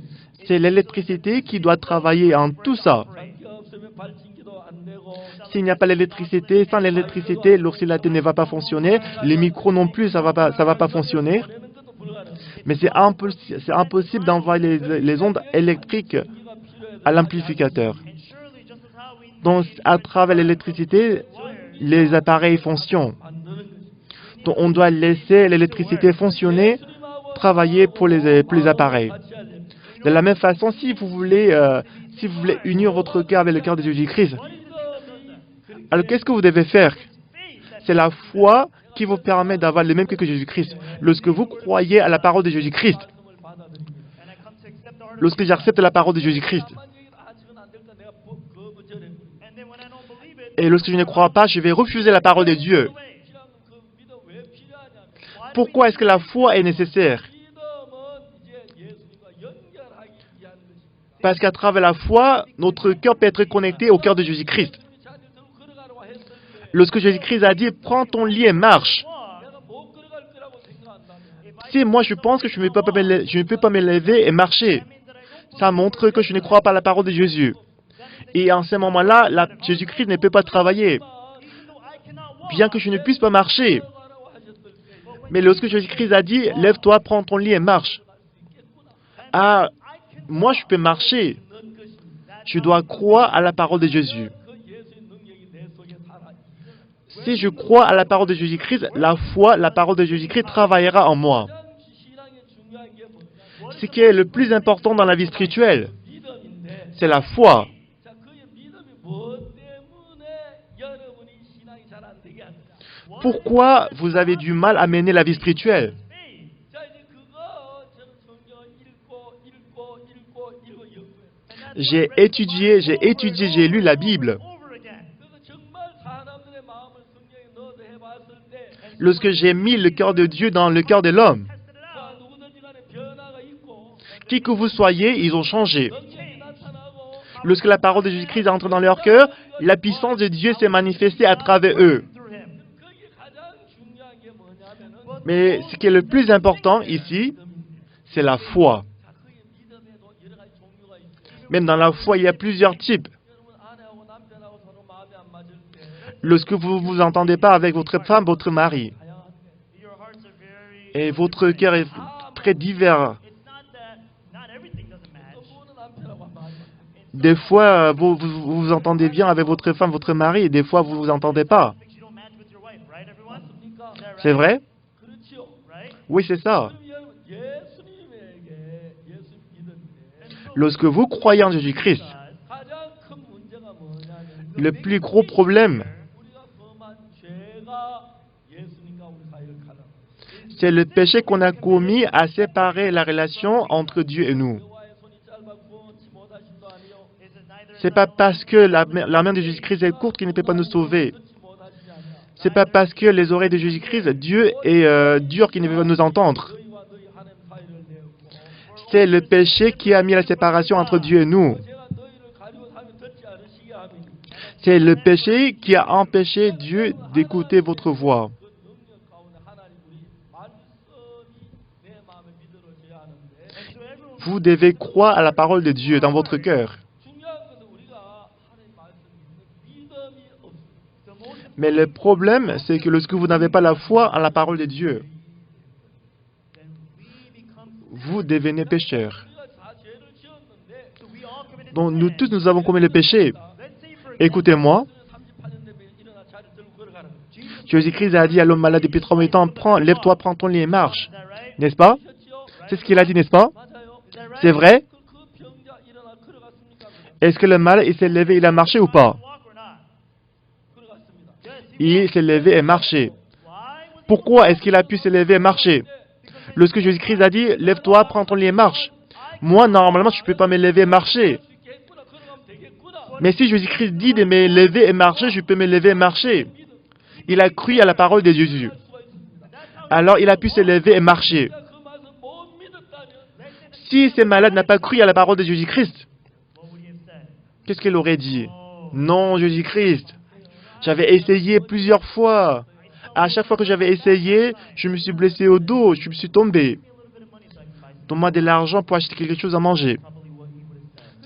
c'est l'électricité qui doit travailler en tout ça. 전기가 없으면 발진기도 안 되고 S'il n'y a pas l'électricité, sans l'électricité, l'oscillateur ne va pas fonctionner, les micros non plus, ça va pas fonctionner. 보내는 것도 불가능. Mais c'est impossible d'envoyer les ondes électriques 전기가 필요해서 à l'amplificateur. Donc à travers l'électricité, les appareils fonctionnent. 만드는 것이. Donc on doit laisser l'électricité fonctionner, travailler pour les appareils. 같이 하려면 De la même façon, si vous voulez unir votre cœur avec le cœur de Jésus-Christ, alors qu'est-ce que vous devez faire? C'est la foi qui vous permet d'avoir le même cœur que Jésus-Christ. Lorsque vous croyez à la parole de Jésus-Christ, 말씀을 받아들입니다. lorsque j'accepte la parole de Jésus-Christ, 만 얘기도 지금 안 될까 내가 거부절해. et lorsque je ne crois pas, je vais refuser la parole de Dieu. 필요한 그 믿음 왜 필요하냐면 Pourquoi est-ce que la foi est nécessaire? 믿음은 이제 예수님과 연결하기 위한 것이. Parce qu'à travers la foi, notre cœur peut être connecté au cœur de Jésus-Christ. 예수님이 자리를 들고 걸어가라고 했을 때 Lorsque Jésus-Christ a dit, prends ton lit et marche. 내가 못 걸어갈 거라고 생각한다면 Si moi je pense que je ne peux pas me lever et marcher, ça montre que je ne crois pas à la parole de Jésus. Et en ce moment-là, Jésus-Christ ne peut pas travailler, bien que je ne puisse pas marcher. 걸어가라고 하셨을 때 Mais lorsque Jésus-Christ a dit, lève-toi, prends ton lit et marche. Ah, moi je peux marcher. 있는 것입니다. Je dois croire à la parole de Jésus. 그 예수의 능력이 내 속에 살아. Si je crois à la parole de Jésus-Christ, la foi, la parole de Jésus-Christ travaillera en moi. 가장 신앙에 중요한 게 뭐냐? Ce qui est le plus important dans la vie spirituelle, 믿음인데 c'est la foi. 자, 그의 믿음이 뭐 때문에 여러분이 신앙이 잘 안 되게 하느냐? Pourquoi vous avez du mal à mener la vie spirituelle? 자, 이제 그거 저는 성경을 읽고 연구해. J'ai étudié, j'ai lu la Bible. 그거 정말 사람들의 마음을 성경에 넣어서 해봤을 때, Lorsque j'ai mis le cœur de Dieu dans le cœur de l'homme, 자, 누구든지 간에 변화가 있고, qui que vous soyez, ils ont changé. 능력이 나타나고, Lorsque la parole de Jésus-Christ est entrée dans leur cœur, la puissance de Dieu s'est manifestée à travers eux. 그게 가장 중요한 게 뭐냐면은, Mais ce qui est le plus important ici, c'est la foi. 자, 그의 믿음에도 여러 가지 종류가 있어요. Même dans la foi, il y a plusieurs types. 여러분 아내하고 남편하고 서로 마음이 안 맞을 때, Lorsque vous ne vous entendez pas avec votre femme, votre mari, 다양한데, et votre cœur est très divers. 부부는 남편하고 안 맞아. Des fois, vous vous entendez bien avec votre femme, votre mari, et des fois, vous ne vous entendez pas. 맞습니까? C'est vrai? 그렇지요. Oui, c'est ça. 그럼 여러분 예수님에게 예수 믿는데 Lorsque vous croyez en Jésus-Christ, 가장 큰 문제가 뭐냐면 le plus gros problème, 우리가 범한 죄가 예수님과 우리 사이를 가는 c'est le péché qu'on a commis à séparer la relation entre Dieu et nous. 여호와의 손이 짧아 구원치 못하심도 아니요 C'est pas parce que la main de Jésus-Christ est courte qu'il ne peut pas nous sauver. 듣지 못하시지 않냐. C'est pas parce que les oreilles de Jésus-Christ, Dieu est dur qu'il ne peut pas nous entendre. 너희와 너희 하나님 사이를 내었고 C'est le péché qui a mis la séparation entre Dieu et nous. 제가 너희를 가리고 하면 듣지 않으시게 함이니 C'est le péché qui a empêché Dieu d'écouter votre voix. 그 능력 가운데 하나님 우리 말씀이 내 마음에 믿어져야 하는데 Vous devez croire à la parole de Dieu dans votre cœur. 중요한 것은 우리가 하나님 말씀 믿는 믿음이 없습니다. Mais le problème, c'est que lorsque vous n'avez pas la foi en la parole de Dieu, vous devenez pécheur. 우리가 다 죄를 지었는데 Donc nous tous, nous avons commis le péché. Écoutez-moi, 38년 되면 일어나 자리 들고 걸어가는 거예요. Jésus-Christ a dit à l'homme malade depuis 38 ans, lève-toi, prends ton lit et marche. N'est-ce pas? 그렇지요? C'est ce qu'il a dit, n'est-ce pas? 맞아요. C'est vrai? 그 병자 일어나 걸어갔습니까? Est-ce que le malade, il s'est levé, il a marché ou pas? 걸어갔습니다. Il s'est levé et marché. Pourquoi est-ce qu'il a pu se lever et marcher? Lorsque Jésus-Christ a dit, lève-toi, prends ton lit et marche. Moi, normalement, je ne peux pas me lever et marcher. 수 있겠구나. 걸어가면 되겠구나. Mais si Jésus-Christ dit de me lever et marcher, je peux me lever et marcher. Il a cru à la parole de Jésus. alors il a pu se lever et marcher. 그 말씀 못 믿었다면 Si ce malade n'a pas cru à la parole de Jésus-Christ, qu'est-ce qu'il aurait dit? Non, Jésus-Christ, j'avais essayé plusieurs fois. À chaque fois que j'avais essayé, je me suis blessé au dos, je me suis tombé. Donne-moi de l'argent pour acheter quelque chose à manger.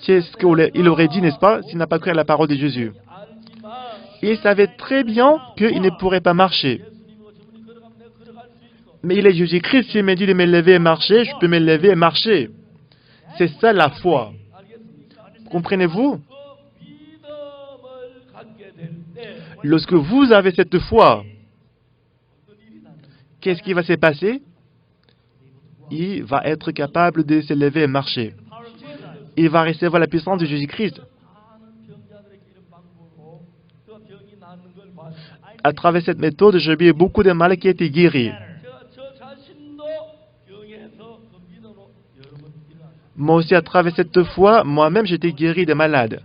C'est ce qu'il aurait dit, n'est-ce pas, s'il n'a pas cru à la parole de Jésus. 알지만 Il savait très bien qu'il ne pourrait pas marcher. 예수님과 저분이 걸어가면 내가 걸어갈 수 있고 Mais il est Jésus-Christ, s'il me dit de me lever et marcher, je peux me lever et marcher. C'est ça la foi. 알겠습니까? Comprenez-vous? 그 믿음을 갖게 될때 Lorsque vous avez cette foi, 어떤 일이 나는 qu'est-ce qui va se passer? Il va être capable de se lever et marcher. Il va recevoir la puissance de Jésus-Christ. 많은 병자들에게 이런 방법으로 그 병이 나는 걸 봤습니다. À travers cette méthode, j'ai vu beaucoup de malades qui étaient guéris. 제가 저 자신도 병에서 그 믿음으로 여러 번 일어났습니다. Moi aussi, à travers cette foi, moi-même, j'étais guéri de maladies.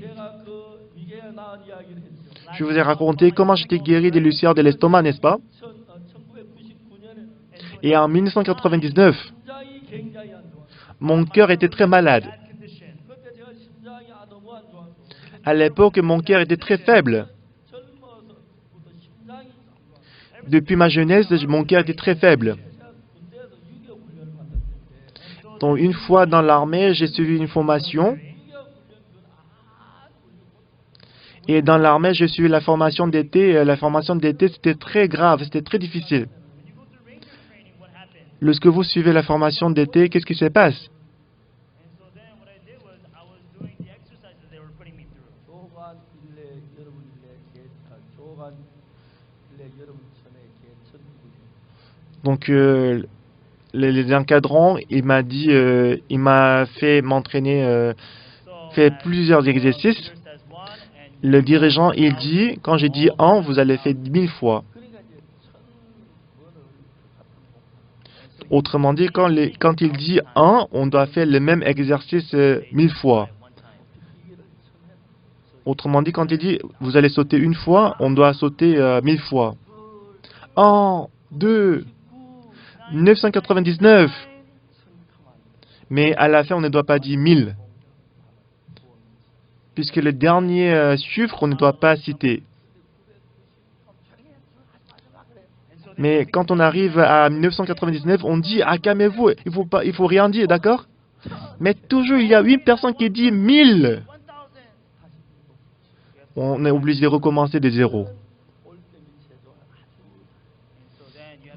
제가 그 위궤에 나은 이야기를 했죠. Je vous ai raconté comment j'étais guéri des ulcères de l'estomac, n'est-ce pas? 1999년에 Et en 1999, 심장이 굉장히 안 좋았어요. mon cœur était très malade. 그때 제가 심장이 너무 안 좋았고 À l'époque, mon cœur était très faible. 젊어서부터 심장이 안 좋았어요. Depuis ma jeunesse, mon cœur était très faible. 제가 군대에서 유교 훈련을 받았을 때 Donc, une fois dans l'armée, j'ai suivi une formation. 유교 훈련 그건 Et dans l'armée, j'ai suivi la formation d'été. La formation d'été, c'était très grave, c'était très difficile. Lorsque vous suivez la formation d'été, qu'est-ce qui se passe? 조간 일례 여러분 일례 조간 일례 여러분 전에 개천 Donc, les encadrants, il m'a fait m'entraîner, fait plusieurs exercices. Le dirigeant, il dit, quand j'ai dit 1, vous allez faire 1000 fois. 그러니까 이제 천 번을 같은 Autrement dit, quand il dit 1, on doit faire le même exercice 1000 fois. Autrement dit, quand il dit, vous allez sauter une fois, on doit sauter 1000 fois. 1, 2, 999. Mais à la fin, on ne doit pas dire 1000. Puisque le dernier chiffre, on ne doit pas citer. Mais quand on arrive à 999, on dit, ah, calmez-vous, il faut rien dire, d'accord? Mais toujours, il y a une personne qui dit 1000. On est obligé de recommencer de zéro.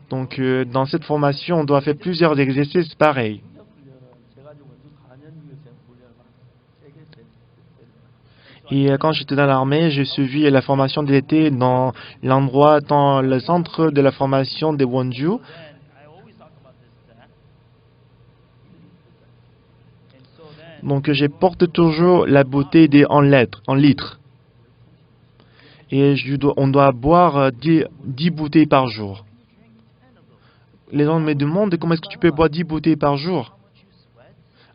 Donc, dans cette formation, on doit faire plusieurs exercices pareils. 훈련은 제가 지금 원주 4년 유교생 훈련을 세게 했어요. Et quand j'étais dans l'armée, j'ai suivi la formation d'été dans l'endroit, dans le centre de la formation de Wonju. Donc, je porte toujours la bouteille en litres. Et on doit boire 10 bouteilles par jour. Les gens me demandent comment est-ce que tu peux boire 10 bouteilles par jour.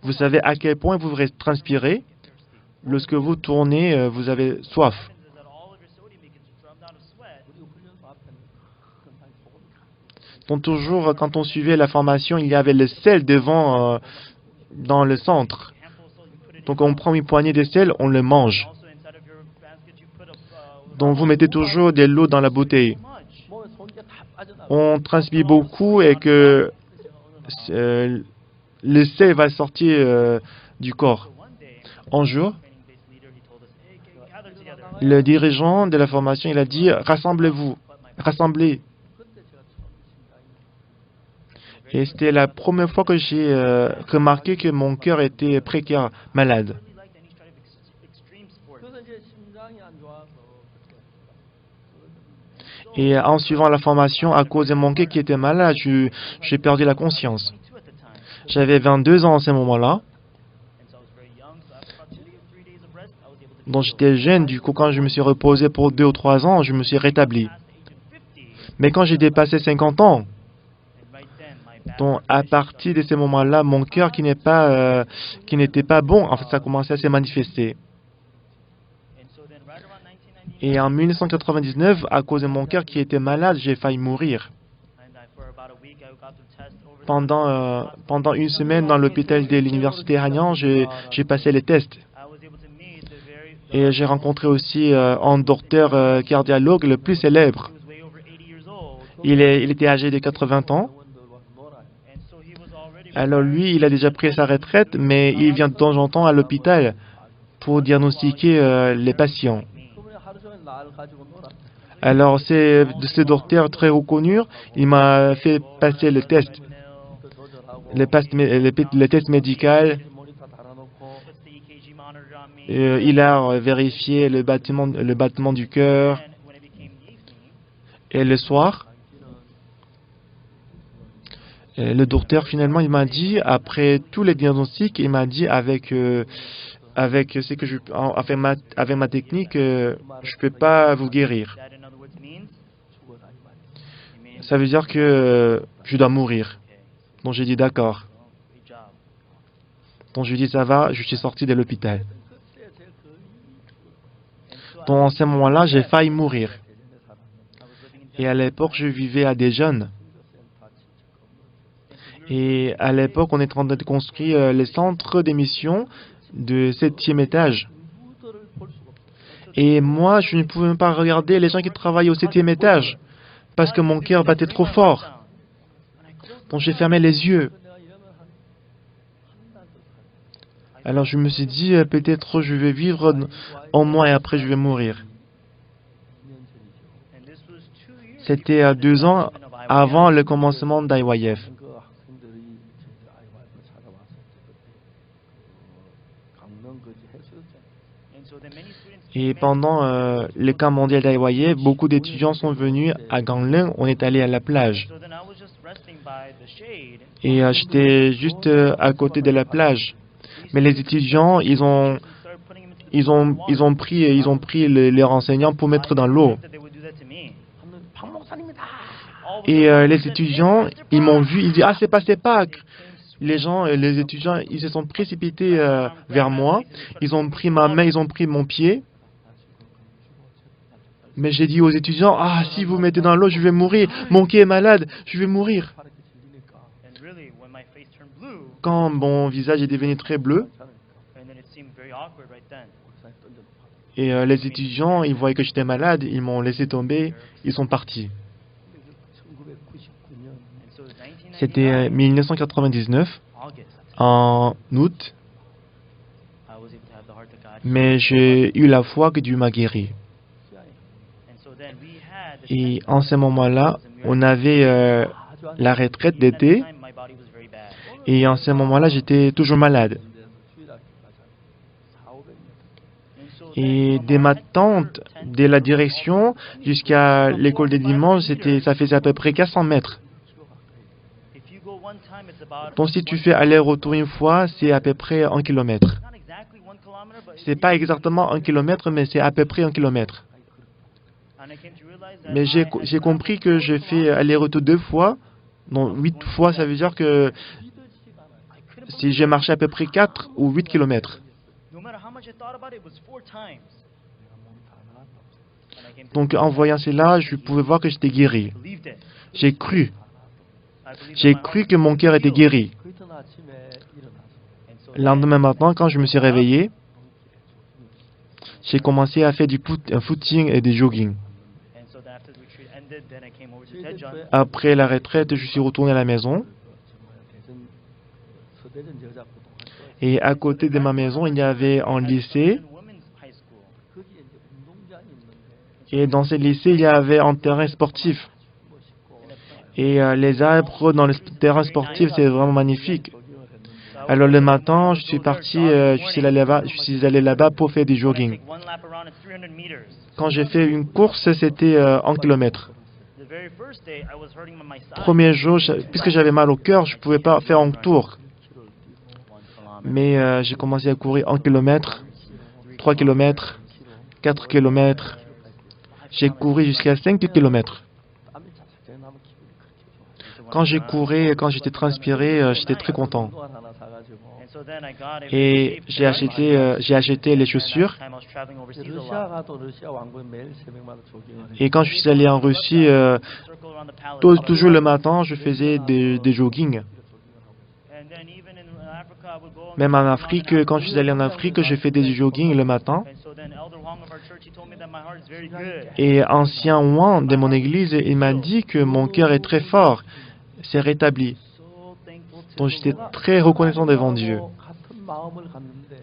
Vous savez à quel point vous transpirez. Lorsque vous tournez, vous avez soif. 우리 훈련소 앞에는 큰 산 소금이 Donc toujours, quand on suivait la formation, il y avait le sel devant, dans le centre. Donc on prend une poignée de sel, on le mange. Donc vous mettez toujours de l'eau dans la bouteille. 몸에 손게 다 빠져나가. On transpire beaucoup et que le sel va sortir du corps. Un jour, le dirigeant de la formation, il a dit, rassemblez-vous, rassemblez. 그때 제가 처음 심장이 Et c'était la première fois que j'ai remarqué que mon cœur était précaire, malade. 그래서 이제 심장이 안 좋아서 Et en suivant la formation, à cause de mon cœur qui était malade, j'ai perdu la conscience. J'avais 22 ans à ce moment-là. Donc j'étais jeune, du coup quand je me suis reposé pour 2 ou 3 ans, je me suis rétabli. Mais quand j'ai dépassé 50 ans, donc à partir de ce moment-là, mon cœur qui n'était pas bon, en fait ça a commencé à se manifester. Et en 1999, à cause de mon cœur qui était malade, j'ai failli mourir. pendant une semaine dans l'hôpital de l'université Hanyang, j'ai passé les tests. Et j'ai rencontré aussi un docteur cardiologue le plus célèbre. Il était âgé de 80 ans. Alors lui, il a déjà pris sa retraite, mais il vient de temps en temps à l'hôpital pour diagnostiquer les patients. Alors c'est ce docteur très reconnu, il m'a fait passer le test, les tests médicaux. Il a vérifié le battement du cœur. Et le soir, le docteur finalement il m'a dit, après tous les diagnostics, il m'a dit avec ce que avec ma technique, je peux pas vous guérir. Ça veut dire que je dois mourir. Donc j'ai dit d'accord. Donc je lui ai dit ça va, je suis sorti de l'hôpital. Donc en ce moment-là, j'ai failli mourir. Et à l'époque, je vivais à Daejeon. Et à l'époque, on est en train de construire les centres d'émission de 7e étage. Et moi, je ne pouvais même pas regarder les gens qui travaillaient au 7e étage parce que mon cœur battait trop fort. Donc j'ai fermé les yeux. Alors je me suis dit, peut-être je vais vivre en moi et après je vais mourir. C'était 2 ans avant le commencement d'IYF. Et pendant le camp mondial d'IYF, beaucoup d'étudiants sont venus à Gangneung, on est allé à la plage. Et j'étais juste à côté de la plage. Mais les étudiants, ils ont pris les renseignants pour mettre dans l'eau. Et les étudiants, ils m'ont vu, ils disent ah c'est passé Pâques. Les étudiants, ils se sont précipités vers moi. Ils ont pris ma main, ils ont pris mon pied. Mais j'ai dit aux étudiants ah si vous mettez dans l'eau, je vais mourir. Mon pied est malade, je vais mourir. Quand mon visage est devenu très bleu, et les étudiants, ils voyaient que j'étais malade, ils m'ont laissé tomber, ils sont partis. C'était 1999, en août, mais j'ai eu la foi que Dieu m'a guéri. Et en ce moment-là, on avait la retraite d'été, et en ce moment-là, j'étais toujours malade. Et de ma tente, de la direction jusqu'à l'école des dimanches, ça faisait à peu près 400 mètres. Donc si tu fais aller-retour une fois, c'est à peu près 1 kilomètre. C'est pas exactement 1 kilomètre, mais c'est à peu près 1 kilomètre. Mais j'ai compris que j'ai fait aller-retour 2 fois. Donc 8 fois, ça veut dire que si j'ai marché à peu près 4 ou 8 kilomètres. Donc en voyant cela, je pouvais voir que j'étais guéri. J'ai cru. J'ai cru que mon cœur était guéri. Le lendemain matin, quand je me suis réveillé, j'ai commencé à faire du footing et du jogging. Après la retraite, je suis retourné à la maison. Et à côté de ma maison, il y avait un lycée. Et dans ce lycée, il y avait un terrain sportif. Et les arbres dans le terrain sportif, c'est vraiment magnifique. Alors le matin, je suis parti, je suis allé là-bas pour faire du jogging. Quand j'ai fait une course, c'était 1 kilomètre. Premier jour, puisque j'avais mal au cœur, je ne pouvais pas faire un tour. Mais j'ai commencé à courir 1 kilomètre, 3 kilomètres, 4 kilomètres. J'ai couru jusqu'à 5 kilomètres. Quand j'ai couru, quand j'étais transpiré, j'étais très content. Et j'ai acheté les chaussures. 러시아 가도 러시아 왕국에 매일 새벽마다 조깅을 해요. Et quand je suis allé en Russie, toujours le matin, je faisais des jogging. Même en Afrique, quand je suis allé en Afrique, j'ai fait des jogging le matin. Et ancien Wang de mon église, il m'a dit que mon cœur est très fort, c'est rétabli. Donc j'étais très reconnaissant devant Dieu. 같은 마음을 갖는데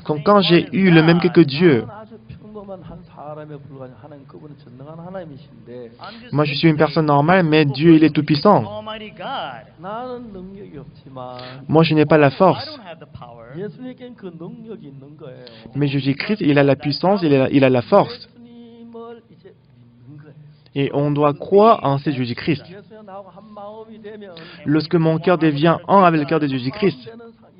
Comme quand j'ai eu le même cœur que Dieu. 나는 아주 평범한 한 사람에 불과한 하나님, 그분은 전능한 하나님이신데 Moi, je suis une personne normale, mais Dieu, il est tout-puissant. 나는 능력이 없지만 Moi, je n'ai pas la force. 예수님께는 그 능력이 있는 거예요. Mais Jésus-Christ, il a la puissance, il a la force. 예수님을 이제 믿는 거예요. Et on doit croire en ce Jésus-Christ. 예수님 나하고 한 마음이 되면 Lorsque mon cœur devient un avec le cœur de Jésus-Christ,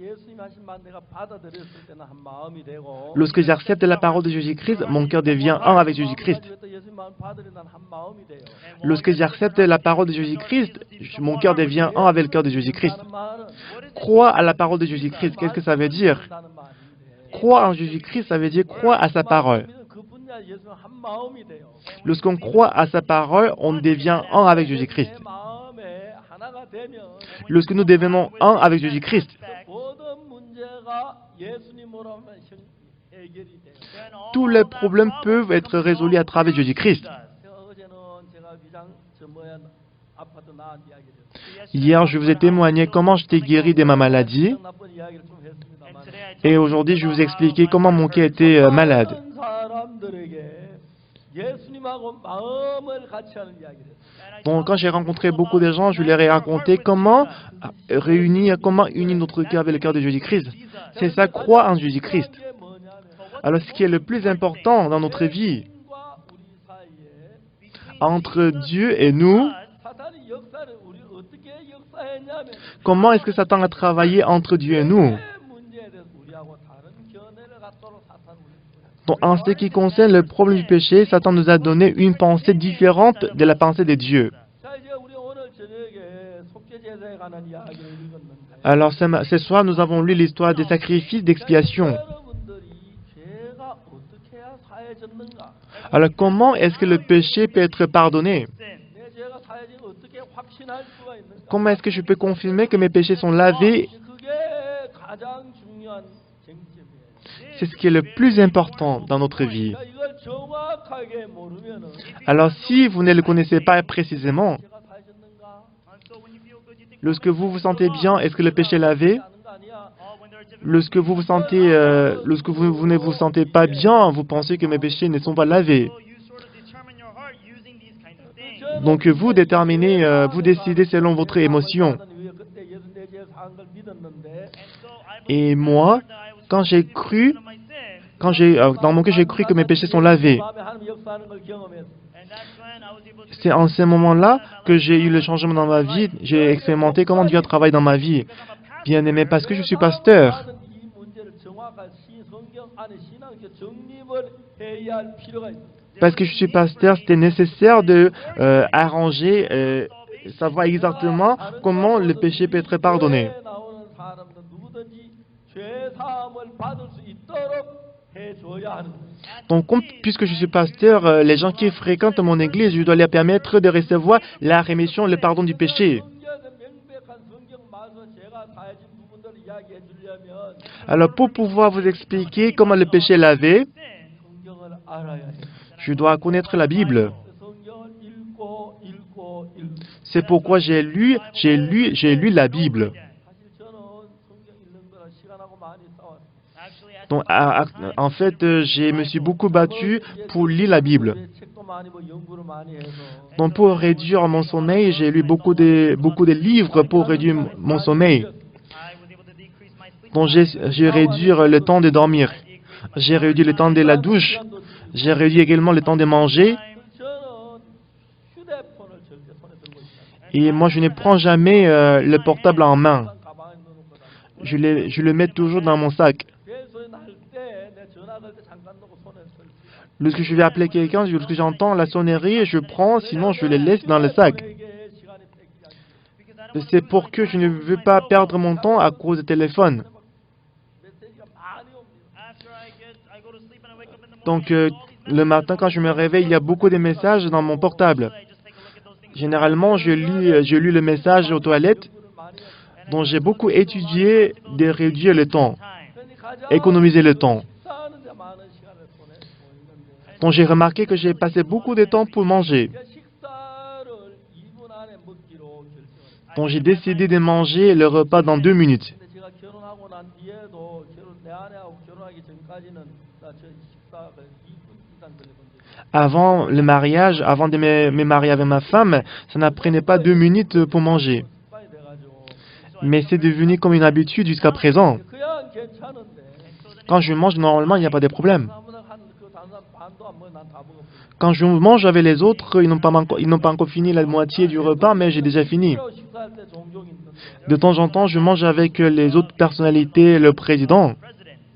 예수님 하신 말 내가 받아들였을 때는 한 마음이 되고 lorsque j'accepte la parole de Jésus-Christ, mon cœur devient un avec Jésus-Christ. 예수님 마음 받으려 난 한 마음이 돼요. Lorsque j'accepte la parole de Jésus-Christ, mon cœur devient un avec le cœur de Jésus-Christ. 다른 말은 Croire à la parole de Jésus-Christ, qu'est-ce que ça veut dire? 다는 말인데 Croire en Jésus-Christ, ça veut dire croire à sa parole. 그분야 예수님 한 마음이 돼요. Lorsqu'on croit à sa parole, on devient un avec Jésus-Christ. 내 마음에 하나가 되면 Lorsque nous devenons un avec Jésus-Christ, 모든 문제가 예수님으로 하면 해결이 돼요. tous les problèmes peuvent être résolus à travers Jésus-Christ. 어제는 제가 위장 아파트 나은 이야기를 Hier, je vous ai témoigné comment j'étais guéri de ma maladie. 나쁜 이야기를 좀 했습니다만 Et aujourd'hui, je vais vous expliquer comment mon cœur était malade. 많은 사람들에게 예수님하고 마음을 같이 하는 이야기를 했어요. Donc, quand j'ai rencontré beaucoup de gens, je leur ai raconté comment unir notre cœur avec le cœur de Jésus-Christ. C'est ça, croire en Jésus-Christ. 이게 뭐냐면 Alors, ce qui est le plus important dans notre vie, 과 우리 사이에 entre Dieu et nous, 사탄이 역사를 우리 어떻게 역사했냐면 comment est-ce que Satan a travaillé entre Dieu et nous? 문제에 대해서 우리하고 다른 견해를 갖도록 사탄 우리 Donc, en ce qui concerne le problème du péché, Satan nous a donné une pensée différente de la pensée de Dieu. 자 이제 우리 오늘 저녁에 속죄 제사에 관한 이야기를 읽었는데 Alors, ce soir, nous avons lu l'histoire des sacrifices d'expiation. 여러분들이 죄가 어떻게 해야 사해졌는가? Alors, comment est-ce que le péché peut être pardonné? 내 죄가 사해진 걸 어떻게 확신할 수가 있는가? Comment est-ce que je peux confirmer que mes péchés sont lavés? 그게 가장 중요한 쟁점이에요. C'est ce qui est le plus important dans notre vie. 자, 이걸 정확하게 모르면은 Alors, si vous ne le connaissez pas précisément, 죄가 사해졌는가? lorsque vous vous sentez bien, est-ce que le péché est lavé? 아는 거 아니야? Lorsque vous vous sentez, lorsque vous ne vous sentez pas bien, vous pensez que mes péchés ne sont pas lavés. Donc vous déterminez, vous décidez selon votre émotion. 그때 예수 내 죄 사한 걸 믿었는데 Et moi, quand j'ai cru, dans mon cœur j'ai cru que mes péchés sont lavés. 마음에 하나님 역사하는 걸 경험했어. C'est en ce moment-là que j'ai eu le changement dans ma vie. J'ai expérimenté comment Dieu travaille dans ma vie. Bien aimé, parce que je suis pasteur. 나는 이 문제를 정확한 성경 안에 신앙적 정립을 해야 할 필요가 있어. Parce que je suis pasteur, c'était nécessaire de arranger, savoir exactement comment le péché peut être pardonné. 교회에 나오는 사람들 누구든지 죄 사함을 받을 수 있도록 해줘야 하는 거예요. Donc, puisque je suis pasteur, les gens qui fréquentent mon église, je dois leur permettre de recevoir la rémission, le pardon du péché. 성경에서 명백한 성경 말서 죄가 사해진 부분들을 이야기해 주려면 Alors, pour pouvoir vous expliquer comment le péché est lavé, 성경을 알아야 해요. je dois connaître la Bible. 성경을 읽고 C'est pourquoi j'ai lu la Bible. 사실 저는 성경 읽는 거랑 시간하고 많이 싸웠어요. Donc, en fait, je me suis beaucoup battu pour lire la Bible. 책도 많이 뭐 연구를 많이 해서 Donc, pour réduire mon sommeil, j'ai lu beaucoup de livres pour réduire mon sommeil. Donc, j'ai réduit le temps de dormir. J'ai réduit le temps de la douche. J'ai réduit également le temps de manger. 저는 휴대폰을 절대 손에 들고 있지 않아요. Et moi, je ne prends jamais le portable en main. 가방에 넣어놓고 다녀요. Je le mets toujours dans mon sac. 그래서 날때내 전화 걸 때 잠깐 놓고 손에 들지. Lorsque je vais appeler quelqu'un, lorsque j'entends la sonnerie, je prends, sinon je le laisse dans le sac. 저에게 시간이 뺏기지 않게. C'est pour que je ne veux pas perdre mon temps à cause du téléphone. 메시지가 많이 옵니다. Donc, le matin, quand je me réveille, il y a beaucoup de messages dans mon portable. Généralement, je lis le message aux toilettes, 연구를 많이 했습니다. dont j'ai beaucoup étudié de réduire le temps, 그러니 가장 économiser le temps. 식사하는 데 많은 시간을 보이는데 Donc, j'ai remarqué que j'ai passé beaucoup de temps pour manger. 그 식사를 2분 안에 먹기로 결정을 Donc, j'ai décidé de manger le repas dans 2 minutes. 근데 제가 결혼하고 난 뒤에도 내 아내하고 결혼하기 전까지는 저 식사가 2분 이상 걸려본 적이 없어요. Avant le mariage, avant de me marier avec ma femme, ça n'apprenait pas 2 minutes pour manger. 습관이 돼가지고 Mais c'est devenu comme une habitude jusqu'à présent. 그냥 괜찮은데 Quand je mange, normalement, il n'y a pas de problème. 아무나 한그 다른 사람 반도 안 먹어 난 다 먹었거든요. Quand je mange avec les autres, ils n'ont pas encore fini la moitié du repas, mais j'ai déjà fini. 그리고 식사할 때 종종 있는데 De temps en temps, je mange avec les autres personnalités, le président.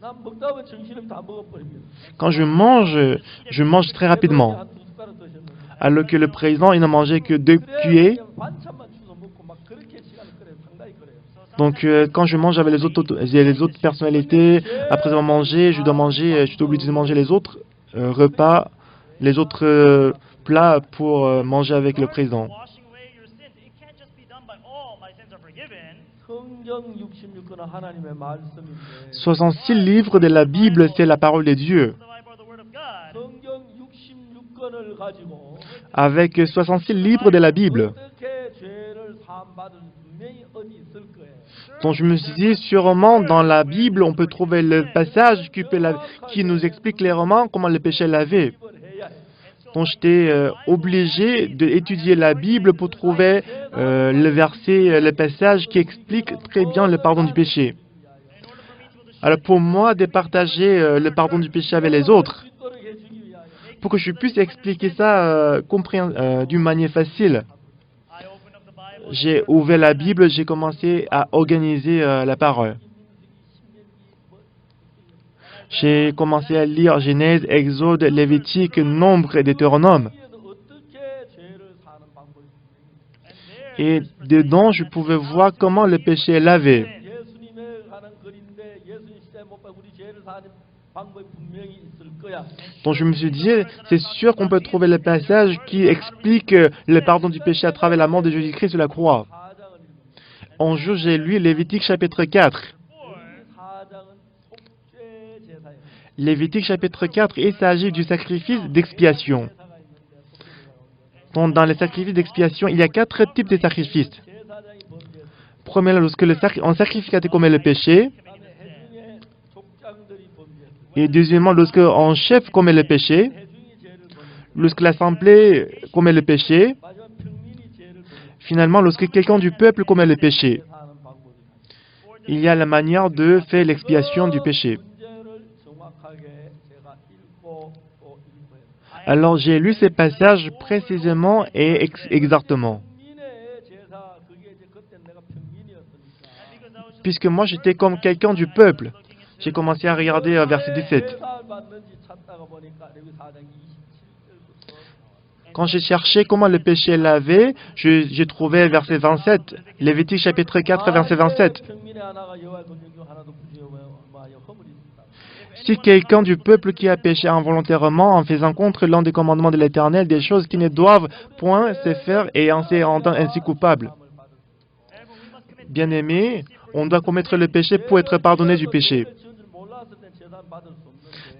난 먹다 보면 정신을 다 먹어버립니다. Quand je mange très rapidement. 한 두 숟가락 드셨는데 Alors que le président, il n'a mangé que 2 cuillères. 그냥 반찬만 주워 먹고 막 그렇게 시간을 끌어요. 상당히 끌어요. Donc, quand je mange avec les autres personnalités, après avoir mangé, je suis obligé de manger les autres repas, les autres plats pour manger avec le président. 성경 66권은 하나님의 말씀인데 66 livres de la Bible, c'est la parole de Dieu. 성경 66권을 가지고 Avec 66 livres de la Bible. 어떻게 죄를 사함받을 분명히 어디 있을 거예요. Donc je me suis dit, sûrement dans la Bible, on peut trouver le passage qui nous explique clairement comment le péché est lavé. 입을 해야 해요. Donc j'étais obligé d'étudier la Bible pour trouver le verset, le passage qui explique très bien le pardon du péché. Alors pour moi, de partager le pardon du péché avec les autres, 뒷도록 해주기 위하여 pour que je puisse expliquer ça d'une manière facile, j'ai ouvert la Bible, j'ai commencé à organiser la parole. J'ai commencé à lire Genèse, Exode, Lévitique, Nombre et Deutéronome. 여기에도 어떻게 죄를 사는 방법이 Et dedans, je pouvais voir comment le péché est lavé. 예수님에 관한 글인데 예수님 시대에 못 봐 우리 죄를 사는 방법이 분명히 있을 거야. Donc je me suis dit, c'est sûr qu'on peut trouver le passage qui explique le pardon du péché à travers la mort de Jésus-Christ sur la croix. 4장을 읽으면 Un jour, j'ai lu Lévitique chapitre 4. 4장은 속죄 제사예요. Lévitique chapitre 4, il s'agit du sacrifice d'expiation. 제사가 있는데 Donc, dans les sacrifices d'expiation, il y a 4 types de sacrifices. 제사장이 범죄했어. Premièrement, lorsque un sacrificateur commet le péché. 그다음에 회중의 족장들이 범죄했어. Et deuxièmement, lorsque un chef commet le péché. 회중이 죄를 범했어. Lorsque l'assemblée commet le péché. 마지막 평민이 죄를 범했어. Finalement, lorsque quelqu'un du peuple commet le péché. 사는 방법이. Il y a la manière de faire l'expiation du péché. 문제를 정확하게 제가 읽고 또 읽어요. Alors, j'ai lu ces passages précisément et exactement. 평민의 제사 그게 이제 그때 내가 평민이었으니까. Puisque moi, j'étais comme quelqu'un du peuple. J'ai commencé à regarder verset 17. 제사를 받는지 찾다가 보니까 레위 4장 27절부터 Quand j'ai cherché comment le péché est lavé, j'ai trouvé verset 27. Lévitique chapitre 4, verset 27. 평민의 하나가 여호와의 권능 중 하나도 부지하여 허물이 있다. Si quelqu'un du peuple qui a péché involontairement en faisant contre l'un des commandements de l'Éternel, des choses qui ne doivent point se faire et en se rendant ainsi coupable. Bien-aimé, on doit commettre le péché pour être pardonné du péché.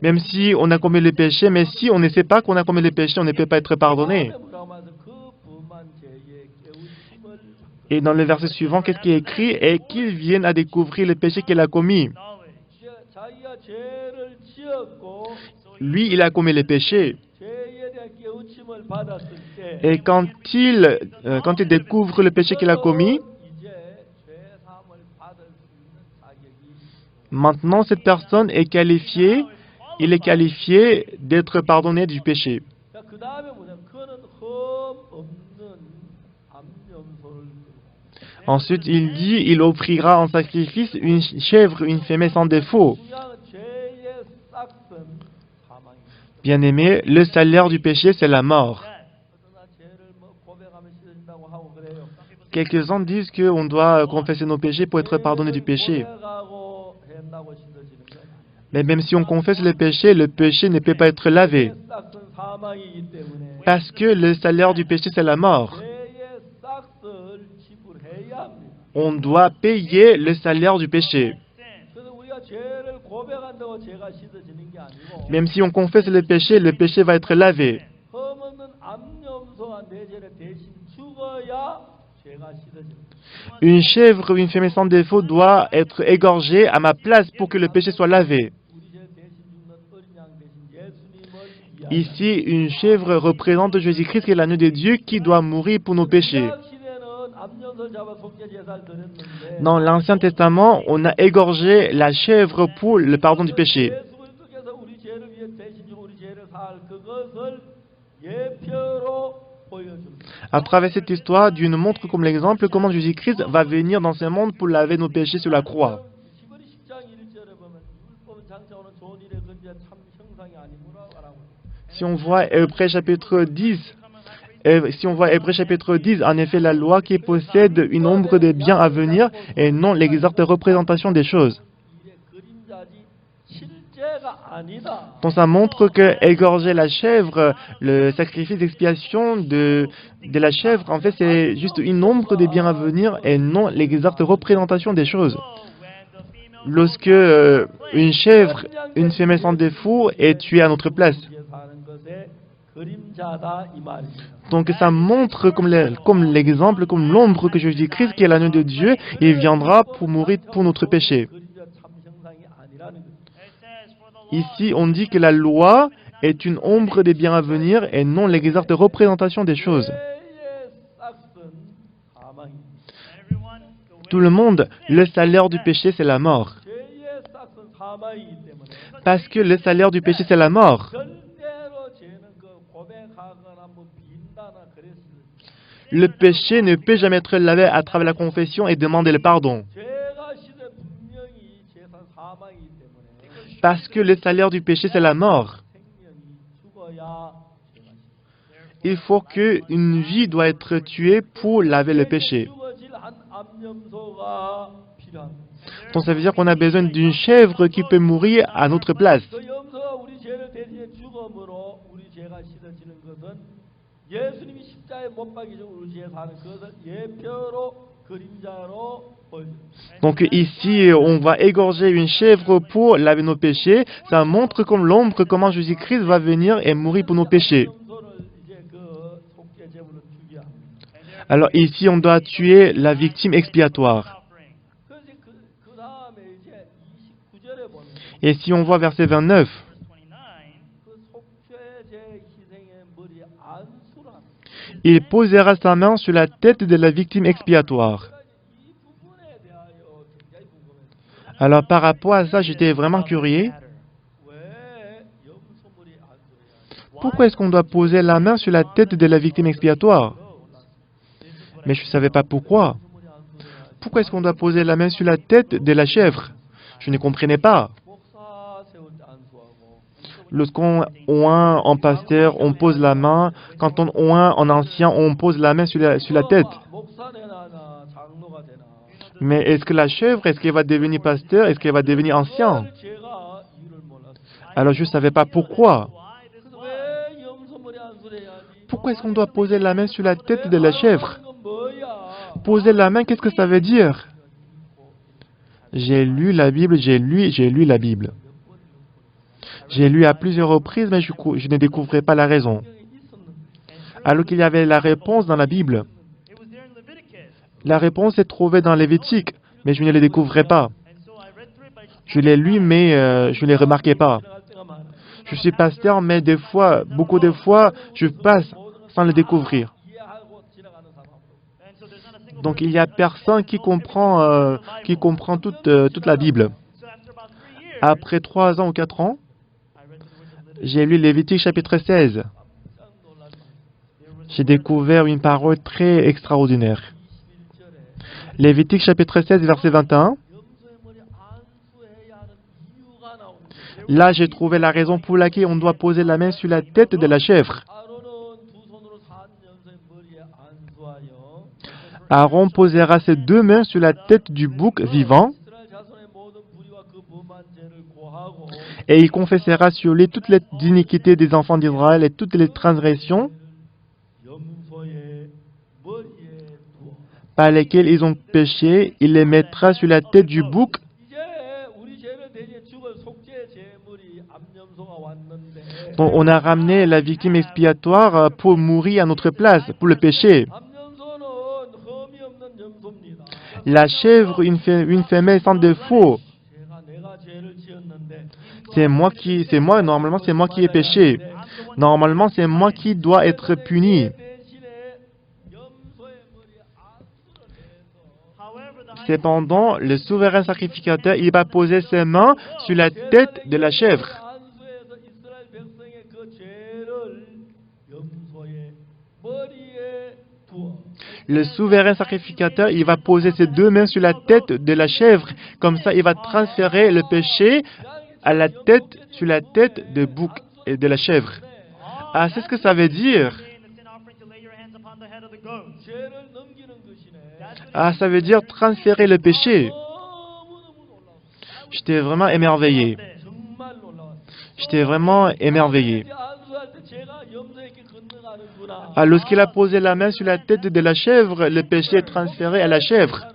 Même si on a commis le péché, mais si on ne sait pas qu'on a commis le péché, on ne peut pas être pardonné. Et dans le verset suivant, qu'est-ce qui est écrit? Et qu'il vienne à découvrir le péché qu'il a commis. 자기가 죄를 지었고 Lui, il a commis le péché. 죄에 대한 깨우침을 받았을 때 Et quand il découvre le péché qu'il a commis, 이제 죄 사함을 받을 수 있는 자격이 maintenant cette personne est qualifiée, il est qualifié d'être pardonné du péché. 자, 그 다음에 뭐냐? 그는 흠 없는 암염소를 Ensuite, il dit, il offrira en sacrifice une chèvre, une femelle sans défaut. 중요한 죄의 싹은 사망입니다. Bien-aimé, le salaire du péché, c'est la mort. 그러나 죄를 뭐 고백하면 씻어진다고 하고 그래요. Quelques-uns disent qu'on doit confesser nos péchés pour être pardonné du péché. 고백하고 했다고 씻어지는 건 Mais même si on confesse le péché ne peut pas être lavé. 죄의 싹은 사망이기 때문에 Parce que le salaire du péché, c'est la mort. 죄의 싹을 지불해야 합니다. On doit payer le salaire du péché. 그래서 우리가 죄를 고백한다고 죄가 씻어지는 게 아니고 Même si on confesse le péché va être lavé. 흠없는 암염소가 내 죄를 대신 죽어야 죄가 씻어집니다. Une chèvre ou une femelle sans défaut doit être égorgée à ma place pour que le péché soit lavé. 우리 죄 대신 죽는 어린 양 대신 예수님을 Ici, une chèvre représente Jésus-Christ qui est l'agneau de Dieu qui doit mourir pour nos péchés. 구약 시대는 암염소를 잡아 속죄 제사를 드렸는데 Dans l'Ancien Testament, on a égorgé la chèvre pour le pardon du péché. 예수 그리스도께서 우리 죄를 위해 대신 주고 우리 죄를 사할 그것을 예표로 보여줍니다. À travers cette histoire, Dieu nous montre comme l'exemple comment Jésus-Christ va venir dans ce monde pour laver nos péchés sur la croix. 히브리 10장 1절에 보면 율법은 장차 오는 좋은 일에 근지한 참 형상이 아니므로라고. Si on voit Hébreux chapitre 10, en effet, la loi qui possède une ombre des biens à venir et non l'exacte représentation des choses. 일의 그림자지 실제가 아니다. Donc ça montre que égorger la chèvre, le sacrifice d'expiation de la chèvre, en fait, c'est juste une ombre des biens à venir et non l'exacte représentation des choses. Lorsque une chèvre, une femelle sans défaut, est tuée à notre place. 이제 사는 것의 그림자다 이 말입니다. Donc ça montre comme l'exemple, comme l'ombre que Jésus-Christ, qui est l'agneau de Dieu, il viendra pour mourir pour notre péché. 그림자 참 형상이 아니라는 거죠. Ici, on dit que la loi est une ombre des biens à venir et non l'exacte représentation des choses. 죄의 싹은 사망입니다. Tout le monde, le salaire du péché, c'est la mort. 죄의 싹은 사망이기 때문에 Parce que le salaire du péché, c'est la mort. 절대로 죄는 그 고백하거나 뭐 빈다나 그랬을 Le péché ne peut jamais être lavé à travers la confession et demander le pardon. 죄가 씻어 분명히 죄산 사망이기 때문에 Parce que le salaire du péché, c'est la mort. 생명이 죽어야 죄가 씻어. Il faut qu'une vie doit être tuée pour laver le péché. 죽어질 한 암염소가 필요합니다. Donc ça veut dire qu'on a besoin d'une chèvre qui peut mourir à notre place. 그 염소가 우리 죄를 대신해 죽음으로 우리 죄가 씻어지는 것은 예수님이 십자가에 못 박히시고 우리 죄 사는 것을 예표로 그림자로 보여줍니다. Donc ici, on va égorger une chèvre pour laver nos péchés. Ça montre comme l'ombre comment Jésus-Christ va venir et mourir pour nos péchés. 염소를 이제 그 속죄 제물로 죽여야 합니다. Alors ici, on doit tuer la victime expiatoire. 그래서 그 다음에 이제 29절에 보면 Et si on voit verset 29, 그 속죄제 희생의 머리에 안수를 합니다. il posera sa main sur la tête de la victime expiatoire. 이 부분에 대하여 굉장히 궁금해요. Alors par rapport à ça, j'étais vraiment curieux. 왜 염소 머리에 안수를 해야 Pourquoi est-ce qu'on doit poser la main sur la tête de la victime expiatoire? Mais je ne savais pas pourquoi. Pourquoi est-ce qu'on doit poser la main sur la tête de la chèvre? Je ne comprenais pas. 목사 세울 때 안수하고 Lorsqu'on oint en pasteur, on pose la main. Quand on oint en ancien, on pose la main sur la tête. 목사 되나 장로가 되나 Mais est-ce que la chèvre, est-ce qu'elle va devenir pasteur? Est-ce qu'elle va devenir ancien? 제가 이유를 몰랐어요. Alors je ne savais pas pourquoi. 그래서 왜 염소 머리에 안수를 해야지? Pourquoi est-ce qu'on doit poser la main sur la tête de la chèvre? 이건 뭐야? Poser la main, qu'est-ce que ça veut dire? J'ai lu la Bible, j'ai lu la Bible. J'ai lu à plusieurs reprises, mais je ne découvrais pas la raison. Alors qu'il y avait la réponse dans la Bible. La réponse est trouvée dans Lévitique, mais je ne la découvrais pas. Je l'ai lu, mais je ne l'ai remarqué pas. Je suis pasteur, mais des fois, beaucoup de fois, je passe sans le découvrir. 이해하고 지나가는 사람. Donc il n'y a personne qui comprend toute la Bible. Après 3 ans ou 4 ans, j'ai lu Lévitique chapitre 16. J'ai découvert une parole très extraordinaire. Lévitique chapitre 16, verset 21. 염소의 머리 안수해야 하는 이유가 나옵니다. Là, j'ai trouvé la raison pour laquelle on doit poser la main sur la tête de la chèvre. 아론은 두 손으로 산 염소의 머리에 안수하여 Aaron posera ses deux mains sur la tête du bouc vivant 이스라엘 자손의 모든 불의와 그 범한 죄를 고하고 et il confessera sur lui toutes les iniquités des enfants d'Israël et toutes les transgressions 염소의 머리에 두어. par lesquelles ils ont péché. Il les mettra sur la tête du bouc. 이제 우리 죄를 대신해 죽을 속죄 제물이 암염소가 왔는데 Donc, on a ramené la victime expiatoire pour mourir à notre place, pour le péché. 암염소는 흠이 없는 염소입니다. La chèvre, une femelle sans défaut. 내가 죄를 지었는데 Normalement, c'est moi qui ai péché. Normalement, c'est moi qui dois être puni. 대신에 염소의 머리에 안수를 해서 Cependant, le souverain sacrificateur, il va poser ses mains sur la tête de la chèvre. 안수해서 이스라엘 백성의 그 죄를 염소의 머리에 두어. Le souverain sacrificateur, il va poser ses deux mains sur la tête de la chèvre. Comme ça, il va transférer le péché à la tête, sur la tête de bouc et de la chèvre. Ah, c'est ce que ça veut dire. 죄를 넘기는 것이네. Ah, ça veut dire transférer le péché. 너무너무 놀라웠어. J'étais vraiment émerveillé. 정말 놀라웠어. J'étais vraiment émerveillé. 이제 안수할 때 죄가 염소에게 건너가는구나. Ah, lorsqu'il a posé la main sur la tête de la chèvre, le péché est transféré à la chèvre.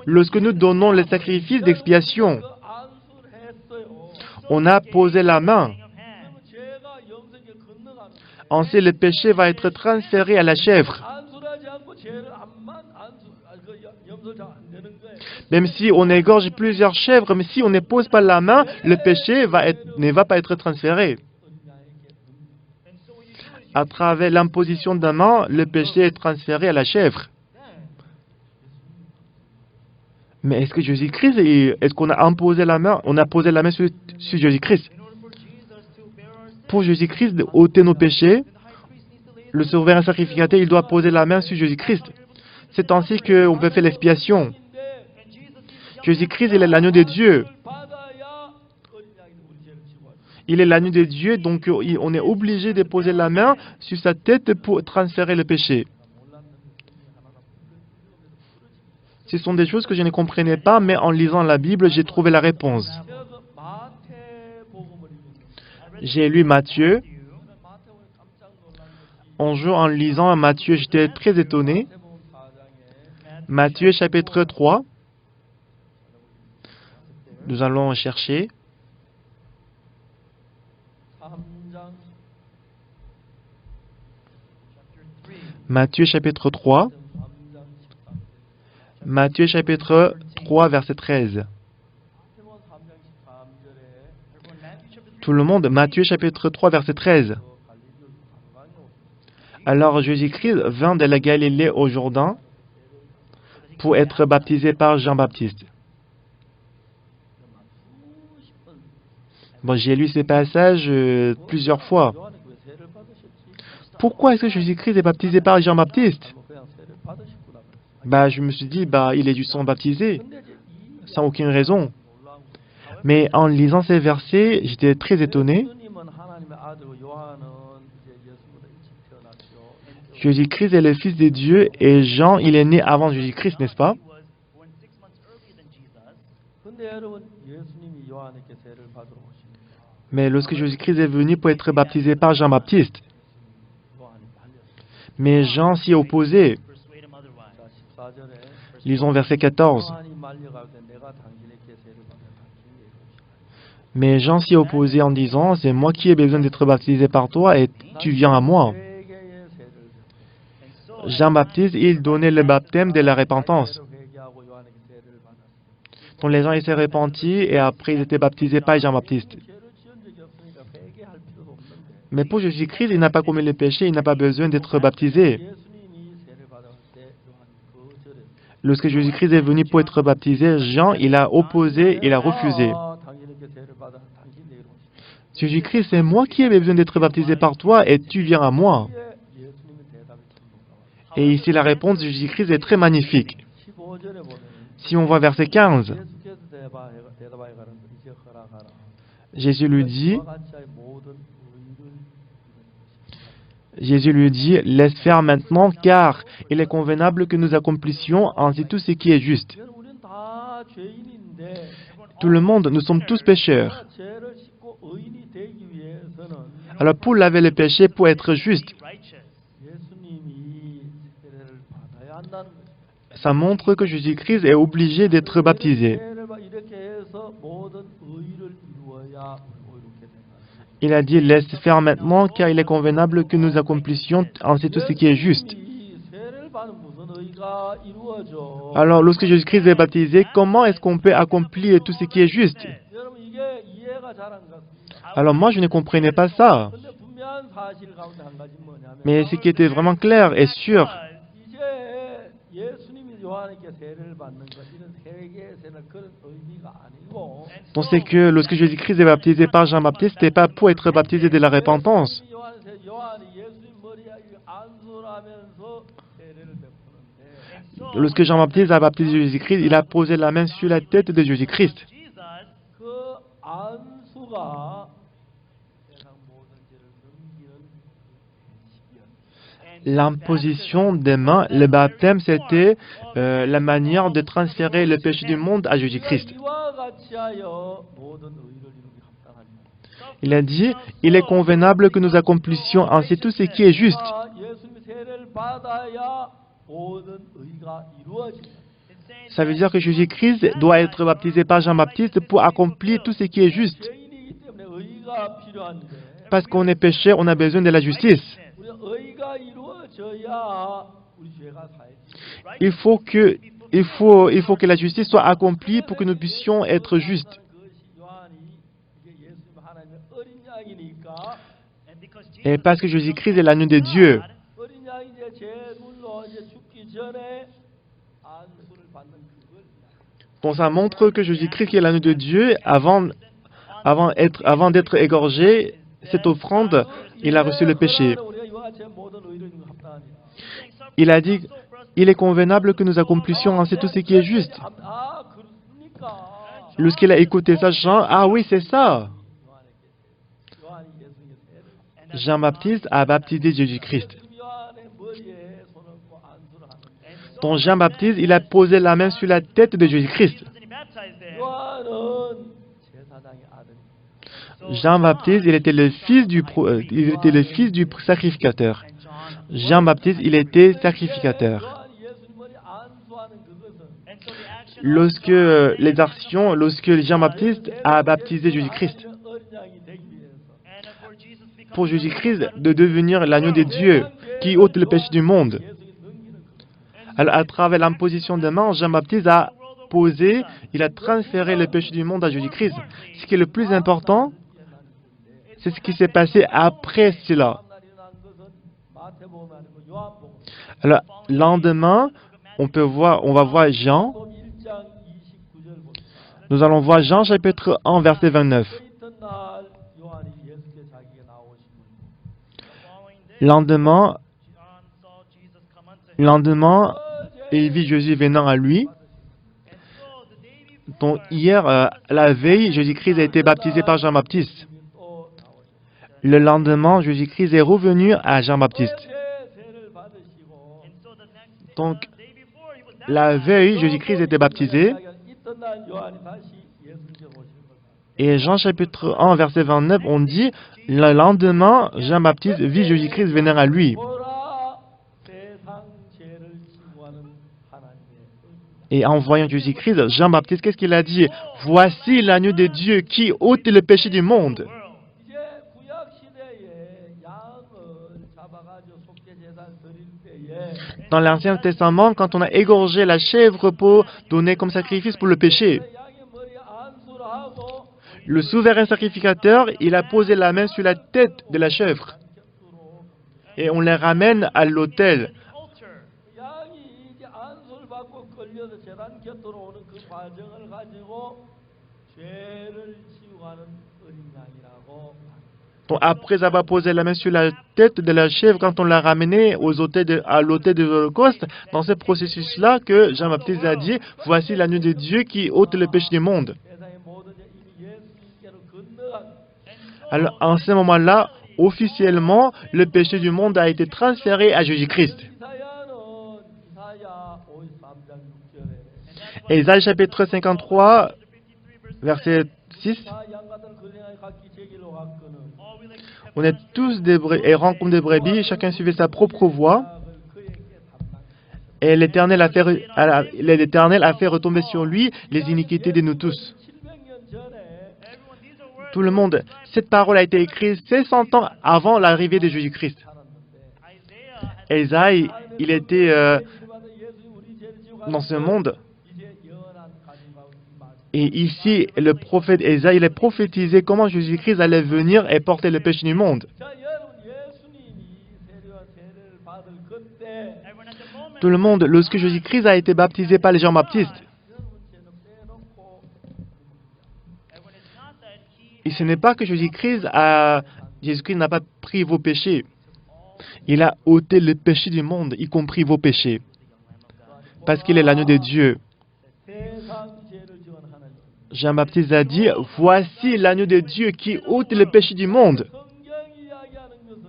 Lorsque nous donnons le sacrifice d'expiation, 그 안수를 했어요. on a posé la main. 그러면 죄가 염소에게 건너가는 거예요. Ensuite, le péché va être transféré à la chèvre. 안수를 하지 않고 죄를 암만 염소 잘 안 되는 거예요. Même si on égorge plusieurs chèvres, mais si on ne pose pas la main, le péché ne va pas être transféré. À travers l'imposition de la main, le péché est transféré à la chèvre. Mais est-ce que Jésus-Christ, est-ce qu'on a imposé la main, on a posé la main sur Jésus-Christ? Pour Jésus-Christ ôter nos péchés, le souverain sacrificateur, il doit poser la main sur Jésus-Christ. C'est ainsi qu'on peut faire l'expiation. Jésus-Christ, il est l'agneau de Dieu. 받아야 어린 양이 우리 죄를 지고 와요. Il est l'agneau de Dieu, donc on est obligé de poser la main sur sa tête pour transférer le péché. Ce sont des choses que je ne comprenais pas, mais en lisant la Bible, j'ai trouvé la réponse. 그래서 마태복음을 읽으면 J'ai lu Matthieu. 마태복음에 깜짝 놀란 것이 Un jour, en lisant Matthieu, j'étais très étonné. 마태복음 4장에 Matthieu chapitre 3. Nous allons chercher. 3장 Matthieu chapitre 3. 3장 13절. Matthieu chapitre 3, verset 13. 마태복음 3장 13절에 Tout le monde, Matthieu chapitre 3, verset 13. 갈릴리로 관광이 오고 Alors Jésus-Christ vint de la Galilée au Jourdain pour être baptisé par Jean-Baptiste. 수십 번 Bon, j'ai lu ces passages plusieurs fois. 요한이 왜 세를 받으셨지? Pourquoi est-ce que Jésus-Christ est baptisé par Jean-Baptiste? 뭐 그냥 세를 받으셨구나 그랬어요. Bah, je me suis dit, bah, il est du sang baptisé, 근데 이제 이 sans aucune raison. 놀라운 거. Mais en lisant ces versets, j'étais très étonné. 예수님은 하나님의 아들이고 요한은 이제 예수보다 일찍 태어났죠. Jésus-Christ est le Fils de Dieu et Jean, il est né avant Jésus-Christ, n'est-ce pas? 근데 여러분 예수님이 요한에게 세를 받으러 오십니다. Mais lorsque Jésus-Christ est venu pour être baptisé par Jean-Baptiste, 요한이 달렸어요. mais Jean s'y est opposé. 자 14절에 Lisons verset 14. 요한이 말려가되 내가 당신에게 세를 받아 당신에게 이르시되 Mais Jean s'y est opposé en disant, c'est moi qui ai besoin d'être baptisé par toi et tu viens à moi. 회개의 세를 줬고 Jean-Baptiste, il donnait le baptême de la repentance. 회개하고 요한에게 세를 받았어요. Donc les gens ils s'est repentis et après ils étaient baptisés par Jean-Baptiste. 죄를 지은 적이 없으니까 회개할 필요도 없는데 Mais pour Jésus-Christ, il n'a pas commis le péché, il n'a pas besoin d'être baptisé. 예수님이 세를 받았을 때 요한이 거절했어요. Lorsque Jésus-Christ est venu pour être baptisé, Jean, il a opposé, il a refusé. 당신에게 세를 받아 당신 내게로 오시오. Jésus-Christ, c'est moi qui ai besoin d'être baptisé par toi et tu viens à moi. 예수님의 대답이 참 놀라워요. Et ici, la réponse de Jésus-Christ est très magnifique. 15절에 보면 Si on voit verset 15, 예수께서 대답하여 가는 이제 허락하라. Jésus lui dit, 이와 같이 모든 의를 Jésus lui dit, laisse faire maintenant, car il est convenable que nous accomplissions ainsi tout ce qui est juste. 이제는 우리는 다 죄인인데 Tout le monde, nous sommes tous pécheurs. 우리가 죄를 씻고 의인이 되기 위해서는 Alors pour laver les péchés, pour être juste, 예수님이 세례를 받아야 한다는 것입니다. ça montre que Jésus-Christ est obligé d'être baptisé. 이렇게 해서 모든 의를 이루어야 의롭게 된다. Il a dit, laisse faire maintenant, car il est convenable que nous accomplissions ainsi tout ce qui est juste. 세례를 받은 무슨 의가 이루어져? Alors, lorsque Jésus-Christ est baptisé, comment est-ce qu'on peut accomplir tout ce qui est juste? 여러분 이게 이해가 잘 안 갔습니다. Alors moi, je ne comprenais pas ça. 근데 분명한 사실 가운데 한 가지 뭐냐면 Mais ce qui était vraiment clair et sûr, 이제 예수님이 요한에게 세례를 받는 것 이런 세계에서는 그런 의미가 아니고 donc c'est que lorsque Jésus-Christ est baptisé par Jean-Baptiste, ce n'était pas pour être baptisé de la repentance. 요한이 예수님 머리에 안수하면서 세례를 베푸는데 Lorsque Jean-Baptiste a baptisé Jésus-Christ, il a posé la main sur la tête de Jésus-Christ. 그 안수가 세상 모든 죄를 넘기는 시기였습니다. L'imposition des mains, le baptême, c'était la manière de transférer le péché du monde à Jésus-Christ. 이와 같이 하여 모든 의를 이루기 합당하니라. Il a dit, il est convenable que nous accomplissions ainsi tout ce qui est juste. 예수님이 세례를 받아야 모든 의가 이루어진다. Ça veut dire que Jésus-Christ doit être baptisé par Jean-Baptiste pour accomplir tout ce qui est juste. 죄인이기 때문에 의가 필요한데 Parce qu'on est pécheur, on a besoin de la justice. 우리 의가 이루어져야 우리 죄가 사해지고 Il faut que la justice soit accomplie pour que nous puissions être justes. 그것이 요한이 이게 예수님 하나님의 어린 양이니까 Et parce que Jésus-Christ est l'agneau de Dieu. 어린 양이 이제 제물로 이제 죽기 전에 안수를 받는 그걸 Donc ça montre que Jésus-Christ qui est l'agneau de Dieu, avant d'être égorgé, cette offrande, il a reçu le péché. 우리가 이와 같이 모든 의를 이루기 합당하니라. Il a dit, il est convenable que nous accomplissions ainsi tout ce qui est juste. 아 그렇습니까? Lorsqu'il a écouté ça, Jean, ah oui, c'est ça. 요한이 예수님의 세례를 Jean-Baptiste a baptisé Jésus-Christ. 요한의 머리에 손을 얹고 안수를 하는데 Donc Jean-Baptiste, il a posé la main sur la tête de Jésus-Christ. 요한은 제사장의 아들입니다. Jean-Baptiste, il était le fils du sacrificateur. Jean-Baptiste, il était sacrificateur. 요한이 예수님 머리 안수하는 그것은 Lorsque Jean-Baptiste a baptisé Jésus-Christ, 어린 양이 되기 위해서 pour Jésus-Christ de devenir l'agneau de Dieu qui ôte le péché du monde. 예수님이 넘기는 것. Alors, à travers l'imposition des mains, Jean-Baptiste a posé, il a transféré le péché du monde à Jésus-Christ. Ce qui est le plus important, c'est ce qui s'est passé après cela. 다음 날 일어난 것은 마태복음이 아니고 요한복음. Alors, lendemain, on va voir Jean. 1장 29절 봅니다. Nous allons voir Jean chapitre 1, verset 29. 그 이튿날 요한이 예수께 자기가 나오신 Lendemain, il vit Jésus venant à lui. Donc, hier, la veille, Jésus-Christ a été baptisé par Jean-Baptiste. 또 나오셨다. Le lendemain, Jésus-Christ est revenu à Jean-Baptiste. 세례를 받으시고 Donc, la veille, Jésus-Christ était baptisé. 이튿날 요한이 다시 예수님께 오신 것. Et Jean chapitre 1, verset 29, on dit, le lendemain, Jean-Baptiste vit Jésus-Christ venir à lui. 보라 세상 죄를 치유하는 하나님의 의입니다. Et en voyant Jésus-Christ, Jean-Baptiste, qu'est-ce qu'il a dit? Voici l'agneau de Dieu qui ôte le péché du monde. 이제 구약 시대에 양을 잡아가지고 속죄 제사 드릴 때에 Dans l'Ancien Testament, quand on a égorgé la chèvre pour donner comme sacrifice pour le péché, 양의 머리에 안수를 하고 le souverain sacrificateur, il a posé la main sur la tête de la chèvre. Et on les ramène à l'autel. 양이 이제 안수를 받고 끌려서 제단 곁으로 오는 그 과정을 가지고 죄를 치유하는 어린 양이라고. Donc, après avoir posé la main sur la tête de la chèvre, quand on l'a ramené à l'autel de l'Holocauste, dans ce processus-là que Jean-Baptiste a dit, voici l'agneau de Dieu qui ôte le péché du monde. 세상의 모든 죄 이미 예수님께로 건너간 Alors, en ce moment-là, officiellement, le péché du monde a été transféré à Jésus-Christ. 이사야는 이사야 53장 6절에 Ésaïe chapitre 53, verset 6. 다 양같은 거랭이 각기 제 길로 갔거늘 On est tous des errants comme des brebis, chacun suivait sa propre voie. Et l'Éternel a fait retomber sur lui les iniquités de nous tous. 700년 전에 Tout le monde. Cette parole a été écrite 600 ans avant l'arrivée de Jésus-Christ. 살았는데 Ésaïe, il était 예수님 우리 죄를 지고 dans ce monde. 이제 영원한 가정과 말 Et ici, le prophète Ésaïe, il a prophétisé comment Jésus-Christ allait venir et porter le péché du monde. 자, 여러분 예수님이 세례와 세례를 받을 그때 Tout le monde, lorsque Jésus-Christ a été baptisé par les Jean-Baptiste, 여러분 죄는 빼놓고 et ce n'est pas que Jésus-Christ n'a pas pris vos péchés. Il a ôté le péché du monde, y compris vos péchés. Parce qu'il est l'agneau de Dieu. 세상 죄를 지은 하나님 Jean-Baptiste a dit, voici l'agneau de Dieu qui ôte le péché du monde. 성경이 이야기하는 것은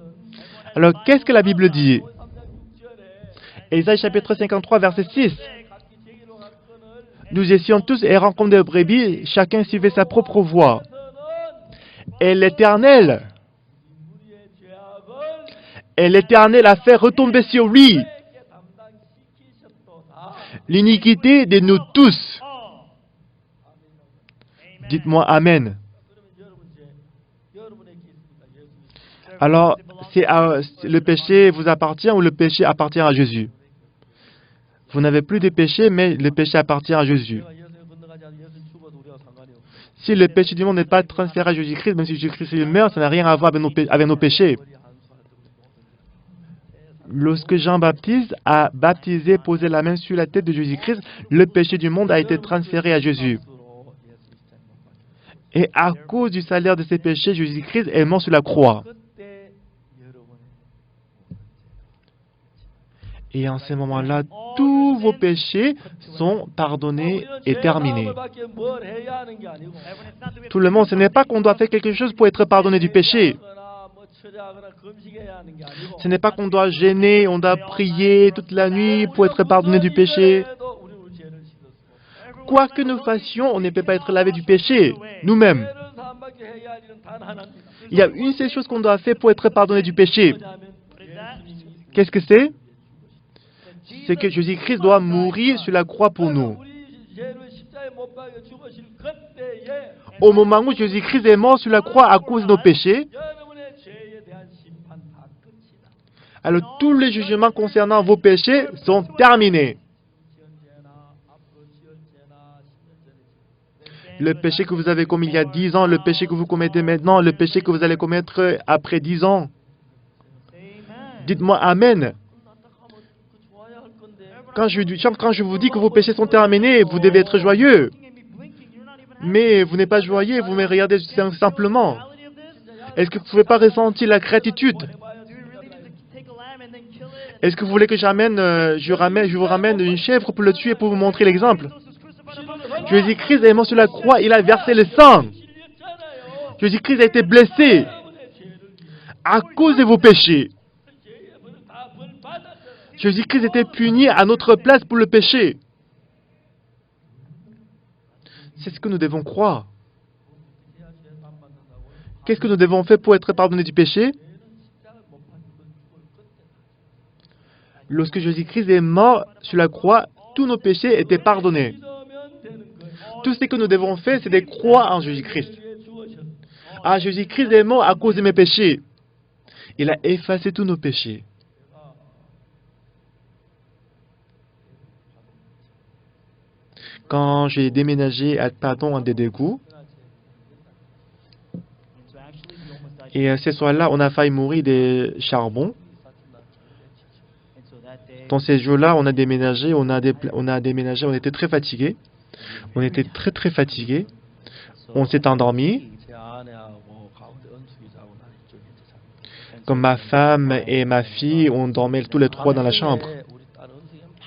Alors, qu'est-ce que la Bible dit? 53장 6절에 Ésaïe chapitre 53, verset 6. 각기 제 길로 갔거늘 Nous étions tous errants comme des brebis, chacun suivait sa propre voie. Et l'Éternel, 우리의 죄악을 a fait retomber sur lui 내게 담당시키셨도다. l'iniquité de nous tous. Dites-moi Amen. 그러면 여러분 죄 여러분에게 있습니까? 예수님. Alors, le péché vous appartient ou le péché appartient à Jésus? Vous n'avez plus de péché, mais le péché appartient à Jésus. 내가 예수님 건너가지 않아 예수님 죽어도 우리와 상관이 없어. Si le péché du monde n'est pas transféré à Jésus-Christ, même si Jésus-Christ meurt, ça n'a rien à voir avec nos péchés. 머리 한수하도록 Lorsque Jean-Baptiste a baptisé, posé la main sur la tête de Jésus-Christ, le péché du monde a été transféré à Jésus. Et à cause du salaire de ses péchés, Jésus-Christ est mort sur la croix. 그때 여러분의 Et en ce moment-là, tous vos péchés sont pardonnés et terminés. 밖에 뭘 해야 하는 게 아니고 Tout le monde, ce n'est pas qu'on doit faire quelque chose pour être pardonné du péché. 하거나 뭐 처리하거나 금식해야 하는 게 아니고 Ce n'est pas qu'on doit gêner, on doit prier toute la nuit pour être pardonné du péché. 우리 죄를 씻었고 Quoi que nous fassions, on ne peut pas être lavé du péché, nous-mêmes. 죄를 사함밖에 해야 할 일은 단 하나입니다. Il y a une seule chose qu'on doit faire pour être pardonné du péché. 뭐냐면 예수님이 Qu'est-ce que c'est? C'est que Jésus-Christ doit mourir sur la croix pour nous. 우리 죄를 십자가에 못 박여 죽으실 그때에 Au moment où Jésus-Christ est mort sur la croix à cause de nos péchés, 여러분의 죄에 대한 심판 다 끝이다. alors tous les jugements concernant vos péchés sont terminés. 지은 죄나 앞으로 지을 죄나 10년 전에 Le péché que vous avez commis il y a 10 ans, le péché que vous commettez maintenant, le péché que vous allez commettre après 10 ans. Dites-moi Amen. 좋아야 할 건데 Quand je vous dis que vos péchés sont terminés, vous devez être joyeux. Mais vous n'êtes pas joyeux, vous me regardez simplement. Est-ce que vous ne pouvez pas ressentir la gratitude? Est-ce que vous voulez que je vous ramène une chèvre pour le tuer, pour vous montrer l'exemple? Jésus-Christ est mort sur la croix, il a versé le sang. 실렸잖아요. Jésus-Christ a été blessé 여러분의 죄를 à cause de vos péchés. 죄의 벌을 다벌 받았잖아요. Jésus-Christ était puni à notre place pour le péché. C'est ce que nous devons croire. 죄야 죄 받는다고 Qu'est-ce que nous devons faire pour être pardonnés du péché? 죄는 십자가 못 받는 건 죽을 끝에 Lorsque Jésus-Christ est mort sur la croix, tous nos péchés étaient pardonnés. 믿으면 되는 거예요. Tout ce que nous devons faire, c'est de croire en Jésus-Christ. 위해 죽으셨어. Ah, Jésus-Christ est mort à cause de mes péchés. Il a effacé tous nos péchés. Quand j'ai déménagé à Dédégout, et ce soir-là, on a failli mourir de charbon. Dans ces jours-là, on a déménagé, on était très fatigués. On était très fatigués. On s'est endormi. 제 아내하고 가운데 은숙이 자고 나 이쪽에 이제 자고. Comme ma femme et ma fille, on dormait tous les trois dans la chambre. 우리 딸 은숙이 막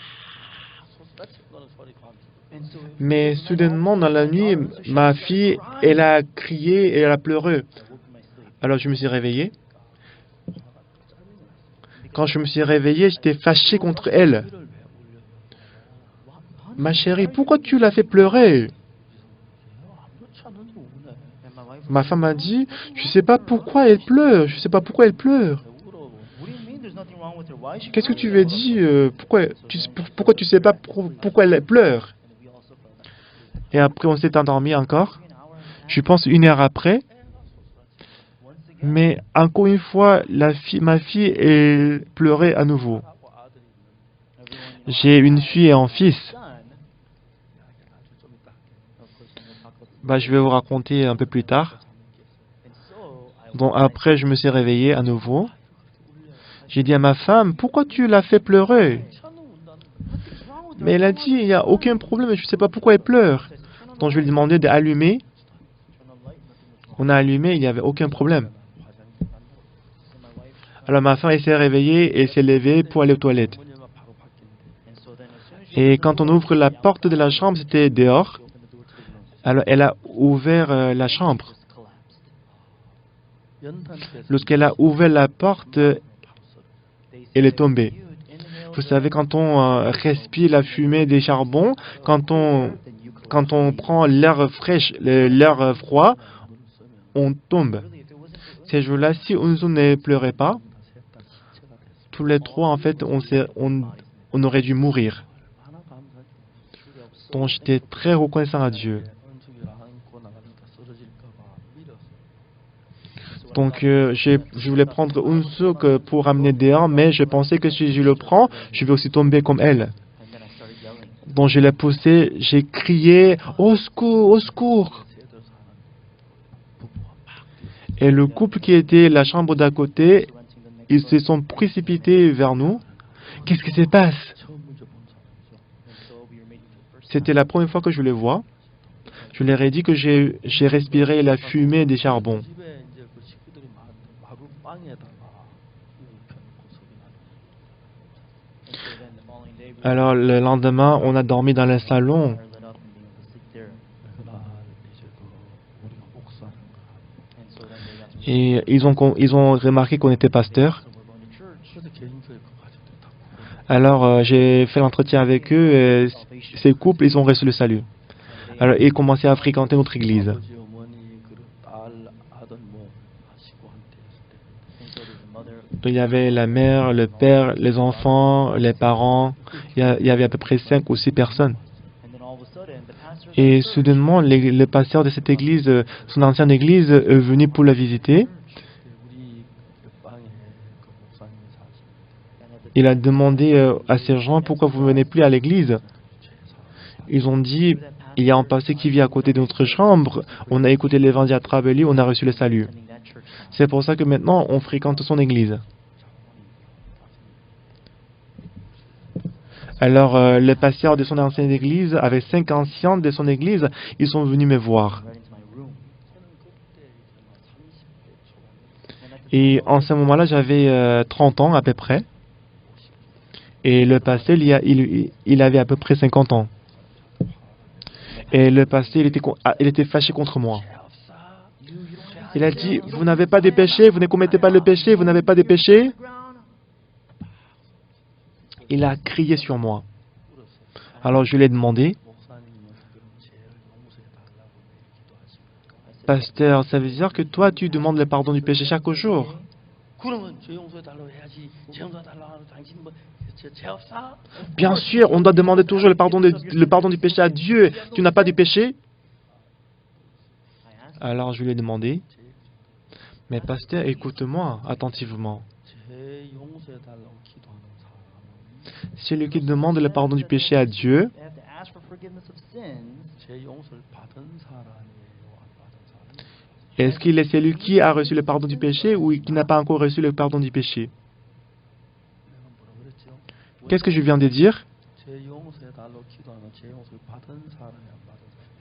소스라치 거는 소리 밤새. Mais soudainement, dans la nuit, ma fille, elle a crié et elle a pleuré. Alors je me suis réveillé. Quand je me suis réveillé, j'étais fâché contre elle. Ma chérie, pourquoi tu l'as fait pleurer? Ma femme m'a dit, je ne sais pas pourquoi elle pleure, je ne sais pas pourquoi elle pleure. Qu'est-ce que tu veux dire? Pourquoi tu ne sais pas pourquoi elle pleure? Et après, on s'est endormi encore. Je pense 1 heure après. Mais encore une fois, ma fille elle pleurait à nouveau. J'ai une fille et un fils. Je vais vous raconter un peu plus tard. Donc après, je me suis réveillé à nouveau. J'ai dit à ma femme, pourquoi tu l'as fait pleurer? Mais elle a dit, il n'y a aucun problème, je ne sais pas pourquoi elle pleure. Donc je lui ai demandé d'allumer. On a allumé, il n'y avait aucun problème. Alors ma femme s'est réveillée et s'est levée pour aller aux toilettes. Et quand on ouvre la porte de la chambre, c'était dehors. Alors elle a ouvert la chambre. Lorsqu'elle a ouvert la porte, elle est tombée. Vous savez, quand on respire la fumée des charbons, quand on prend l'air fraîche, l'air froid, on tombe. Ces jours-là, si on ne pleurait pas, tous les trois, en fait, on aurait dû mourir. Donc, j'étais très reconnaissant à Dieu. Donc, je voulais prendre une souque pour amener dehors, mais je pensais que si je le prends, je vais aussi tomber comme elle. Donc, je l'ai poussé, j'ai crié « Au secours, au secours !» Et le couple qui était la chambre d'à côté, ils se sont précipités vers nous. Qu'est-ce qui se passe? C'était la première fois que je les vois. Je leur ai dit que j'ai respiré la fumée des charbons. Alors le lendemain, on a dormi dans le salon. Et ils ont remarqué qu'on était pasteur. Alors j'ai fait l'entretien avec eux et ces couples, ils ont reçu le salut. Alors ils commençaient à fréquenter notre église. Il y avait la mère, le père, les enfants, les parents. Il y avait à peu près 5 ou 6 personnes. Et soudainement, le pasteur de cette église, son ancienne église, est venu pour la visiter. Il a demandé à ces gens pourquoi vous ne venez plus à l'église. Ils ont dit, il y a un pasteur qui vit à côté de notre chambre. On a écouté l'évangile à travers lui, on a reçu le salut. C'est pour ça que maintenant, on fréquente son église. Alors, le pasteur de son ancienne église, avec 5 anciens de son église, ils sont venus me voir. Et en ce moment-là, j'avais 30 ans à peu près. Et le pasteur, il avait à peu près 50 ans. Et le pasteur, il était fâché contre moi. Il a dit, vous n'avez pas de péché, vous ne commettez pas le péché, vous n'avez pas de péché. Il a crié sur moi. Alors je lui ai demandé, pasteur, ça veut dire que toi, tu demandes le pardon du péché chaque jour? Bien sûr, on doit demander toujours le pardon du péché à Dieu. Tu n'as pas de péché? Alors je lui ai demandé, mais pasteur, écoute-moi attentivement. Celui qui demande le pardon du péché à Dieu, est-ce qu'il est celui qui a reçu le pardon du péché ou qui n'a pas encore reçu le pardon du péché? Qu'est-ce que je viens de dire?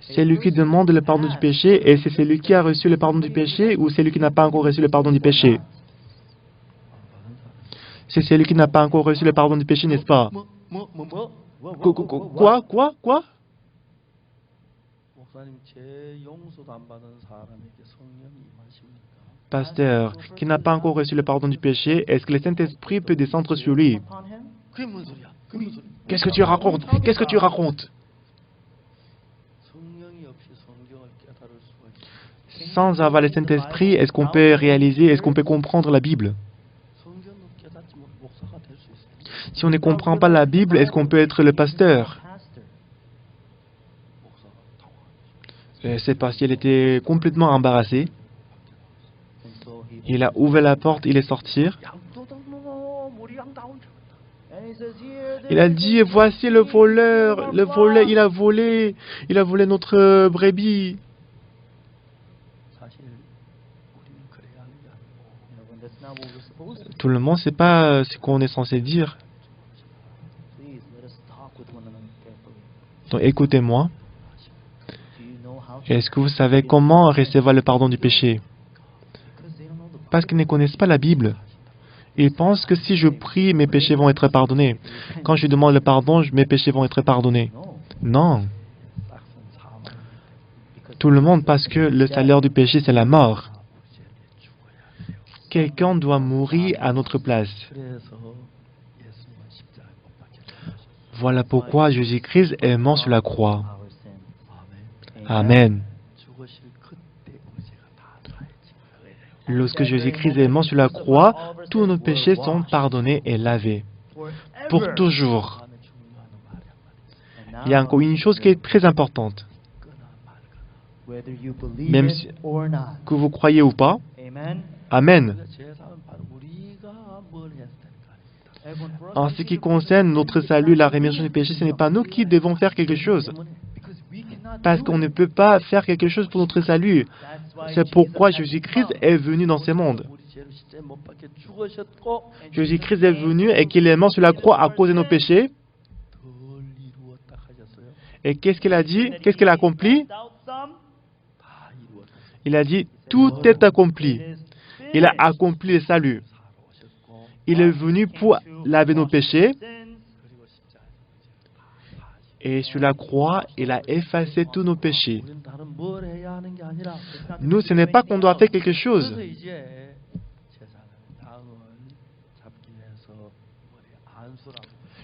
Celui qui demande le pardon du péché, et c'est celui qui a reçu le pardon du péché ou celui qui n'a pas encore reçu le pardon du péché? C'est celui qui n'a pas encore reçu le pardon du péché, n'est-ce pas? Quoi? pasteur qui n'a pas encore reçu le pardon du péché, est-ce que le Saint-Esprit peut descendre sur lui? 그게 무슨 소리야? 그게 무슨 소리야? Qu'est-ce que tu racontes? Qu'est-ce que tu racontes? 성령이 없이 성경을 깨달을 수가 있어. Sans avoir le Saint-Esprit, est-ce qu'on peut réaliser, est-ce qu'on peut comprendre la Bible? 성경을 깨닫지 못 목사가 될 수 있어. Si on ne comprend pas la Bible, est-ce qu'on peut être le pasteur? 목사가 당황. C'est parce qu'il était complètement embarrassé. Il a ouvert la porte, il est sorti. 우리 양 나온 줄. Il a dit, voici le voleur, il a volé notre brebis. 사실 우리는 그래야 하는 게 아니고. Tout le monde ne sait pas ce qu'on est censé dire. Donc écoutez-moi. Est-ce que vous savez comment recevoir le pardon du péché? Parce qu'ils ne connaissent pas la Bible. Ils pensent que si je prie, mes péchés vont être pardonnés. Quand je demande le pardon, mes péchés vont être pardonnés. Non. Tout le monde parce que le salaire du péché, c'est la mort. Quelqu'un doit mourir à notre place. Voilà pourquoi Jésus-Christ est mort sur la croix. Amen. Lorsque Jésus-Christ est mort sur la croix, tous nos péchés sont pardonnés et lavés. Pour toujours. Il y a encore une chose qui est très importante. Même si, que vous croyez ou pas, Amen. En ce qui concerne notre salut, la rémission du péché, ce n'est pas nous qui devons faire quelque chose. Parce qu'on ne peut pas faire quelque chose pour notre salut. C'est pourquoi Jésus-Christ est venu dans ce monde. Jésus-Christ est venu et qu'il est mort sur la croix à cause de nos péchés. Et qu'est-ce qu'il a dit? Qu'est-ce qu'il a accompli? Il a dit, tout est accompli. Il a accompli le salut. Il est venu pour laver nos péchés. Et sur la croix, il a effacé tous nos péchés. Nous, ce n'est pas qu'on doit faire quelque chose.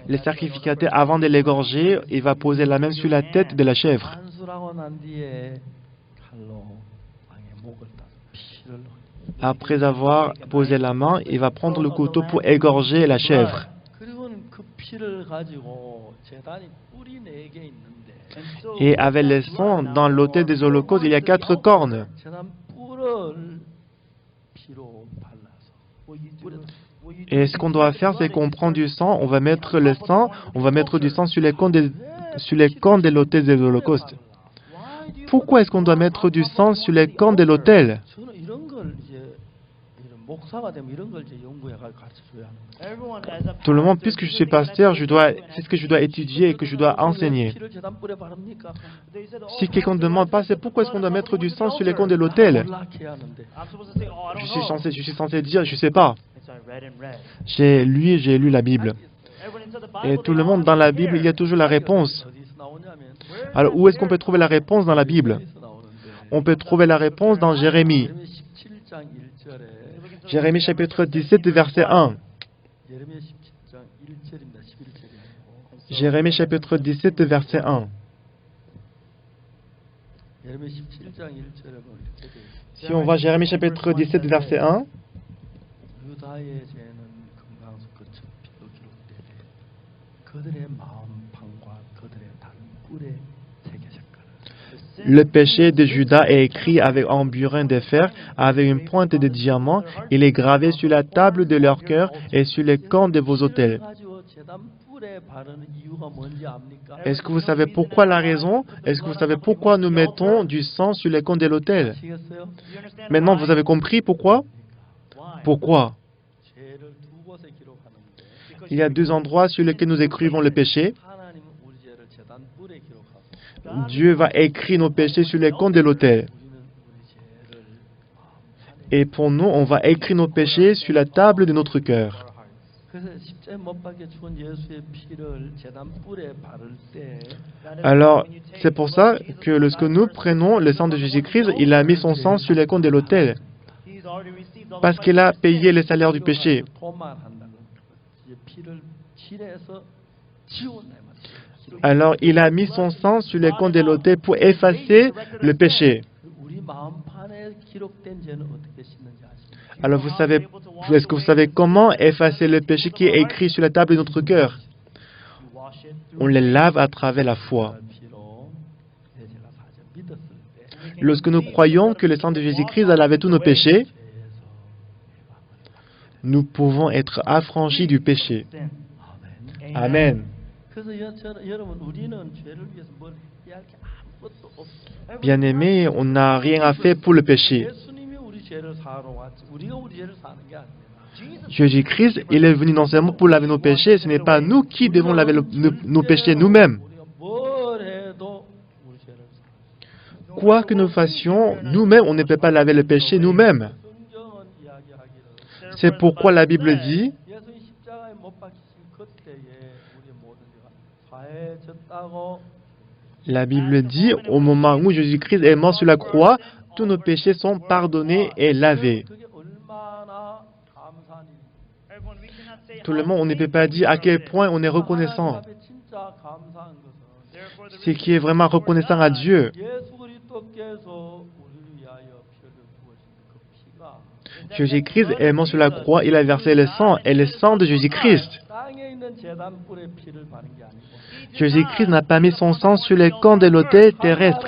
Le sacrificateur, avant de l'égorger, il va poser la main sur la tête de la chèvre. Après avoir posé la main, il va prendre le couteau pour égorger la chèvre. Et avec le sang, dans l'autel des holocaustes, il y a 4 cornes. Et ce qu'on doit faire, c'est qu'on prend du sang, on va mettre le sang, on va mettre du sang sur les cornes de l'autel des holocaustes. Pourquoi est-ce qu'on doit mettre du sang sur les cornes de l'autel? Tout le monde, puisque je suis pasteur, c'est ce que je dois étudier et que je dois enseigner. Si quelqu'un ne demande pas, c'est pourquoi est-ce qu'on doit mettre du sang sur les cornes de l'autel? Je suis censé dire, je ne sais pas. J'ai lu la Bible. Et tout le monde, dans la Bible, il y a toujours la réponse. Alors, où est-ce qu'on peut trouver la réponse dans la Bible? On peut trouver la réponse dans Jérémie. Jérémie chapitre 17, verset 1. Jérémie chapitre 17, verset 1. Si on voit Jérémie chapitre 17, verset 1, le péché de Judas est écrit avec un burin de fer, avec une pointe de diamant. Il est gravé sur la table de leur cœur et sur les cornes de vos autels. Est-ce que vous savez pourquoi la raison? Est-ce que vous savez pourquoi nous mettons du sang sur les cornes de l'autel? Maintenant, vous avez compris pourquoi? Pourquoi? Il y a 2 endroits sur lesquels nous écrivons le péché. Dieu va écrire nos péchés sur les cornes de l'autel. Et pour nous, on va écrire nos péchés sur la table de notre cœur. Alors, c'est pour ça que lorsque nous prenons le sang de Jésus-Christ, il a mis son sang sur les cornes de l'autel. parce qu'il a payé le salaire du péché. Alors il a mis son sang sur les comptes de l'autel pour effacer le péché. Alors est-ce que vous savez comment effacer le péché qui est écrit sur la table de notre cœur? On les lave à travers la foi. Lorsque nous croyons que le sang de Jésus-Christ a lavé tous nos péchés, nous pouvons être affranchis du péché. Amen. Bien-aimés, on n'a rien à faire pour le péché. Jésus-Christ, il est venu non seulement pour laver nos péchés, ce n'est pas nous qui devons laver nos péchés nous-mêmes. Quoi que nous fassions, nous-mêmes, on ne peut pas laver le péché nous-mêmes. C'est pourquoi la Bible dit, au moment où Jésus-Christ est mort sur la croix, tous nos péchés sont pardonnés et lavés. Tout le monde, on ne peut pas dire à quel point on est reconnaissant. Ce qui est vraiment reconnaissant à Dieu. Jésus-Christ est mort sur la croix, il a versé le sang, et le sang de Jésus-Christ. Jésus-Christ n'a pas mis son sang sur les camps de l'autel terrestre.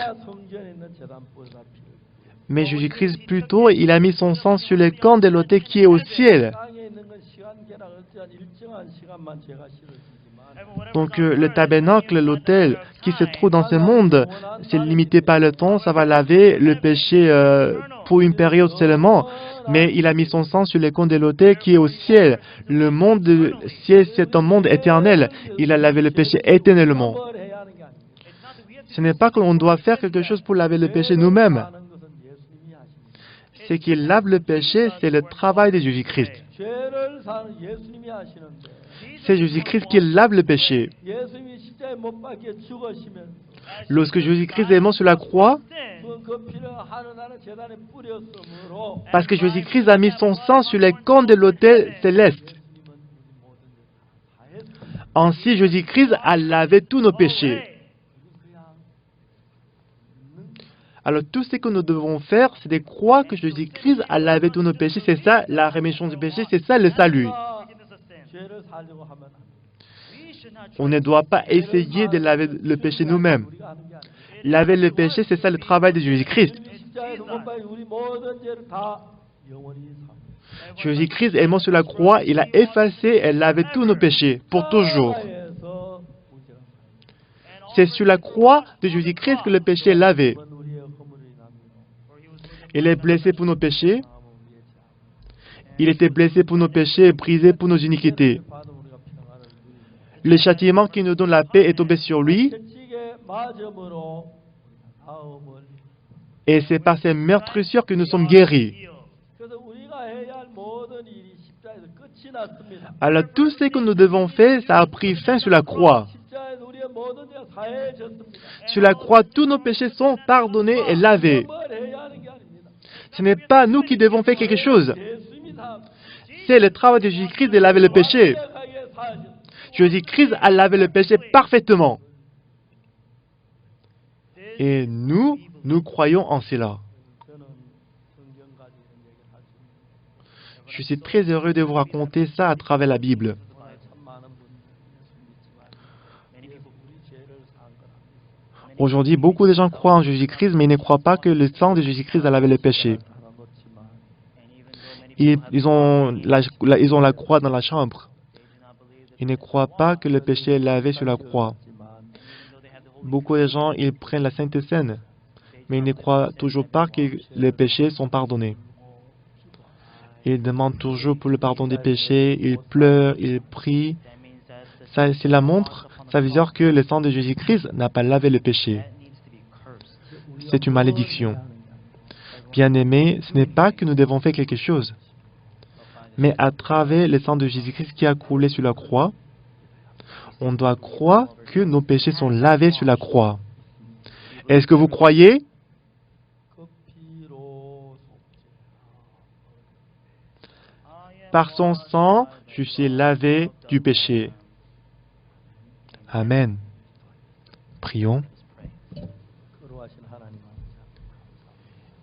Mais Jésus-Christ, plutôt, il a mis son sang sur les camps de l'autel qui est au ciel. Donc le tabernacle, l'autel qui se trouve dans ce monde, c'est limité par le temps, ça va laver le péché pour une période seulement. Mais il a mis son sang sur les comptes de l'autel qui est au ciel. Le monde du ciel, c'est un monde éternel. Il a lavé le péché éternellement. Ce n'est pas que l'on doit faire quelque chose pour laver le péché nous-mêmes. Ce qui lave le péché, c'est le travail de Jésus-Christ. C'est Jésus-Christ qui lave le péché. Lorsque Jésus-Christ est mort sur la croix, parce que Jésus-Christ a mis son sang sur les comptes de l'autel céleste. Ainsi, Jésus-Christ a lavé tous nos péchés. Alors, tout ce que nous devons faire, c'est de croire que Jésus-Christ a lavé tous nos péchés. C'est ça, la rémission du péché, c'est ça le salut. On ne doit pas essayer de laver le péché nous-mêmes. Laver le péché, c'est ça le travail de Jésus-Christ. Jésus-Christ est mort sur la croix, il a effacé et lavé tous nos péchés, pour toujours. C'est sur la croix de Jésus-Christ que le péché est lavé. Il est blessé pour nos péchés. Il était blessé pour nos péchés et brisé pour nos iniquités. Le châtiment qui nous donne la paix est tombé sur lui. Et c'est par ces meurtrissures que nous sommes guéris. Alors tout ce que nous devons faire, ça a pris fin sur la croix. Sur la croix, tous nos péchés sont pardonnés et lavés. Ce n'est pas nous qui devons faire quelque chose. C'est le travail de Jésus-Christ de laver le péché. Jésus-Christ a lavé le péché parfaitement. Et nous croyons en cela. Je suis très heureux de vous raconter ça à travers la Bible. Aujourd'hui, beaucoup de gens croient en Jésus-Christ, mais ils ne croient pas que le sang de Jésus-Christ a lavé le péché. Ils ont la croix dans la chambre. Ils ne croient pas que le péché est lavé sur la croix. Beaucoup de gens, ils prennent la Sainte Seine, mais ils ne croient toujours pas que les péchés sont pardonnés. Ils demandent toujours pour le pardon des péchés, ils pleurent, ils prient. Ça, c'est la montre. Ça veut dire que le sang de Jésus-Christ n'a pas lavé le péché. C'est une malédiction. Bien-aimés, ce n'est pas que nous devons faire quelque chose, mais à travers le sang de Jésus-Christ qui a coulé sur la croix, on doit croire que nos péchés sont lavés sur la croix. Est-ce que vous croyez? Par son sang, je suis lavé du péché. Amen. Prions. 거룩하신 하나님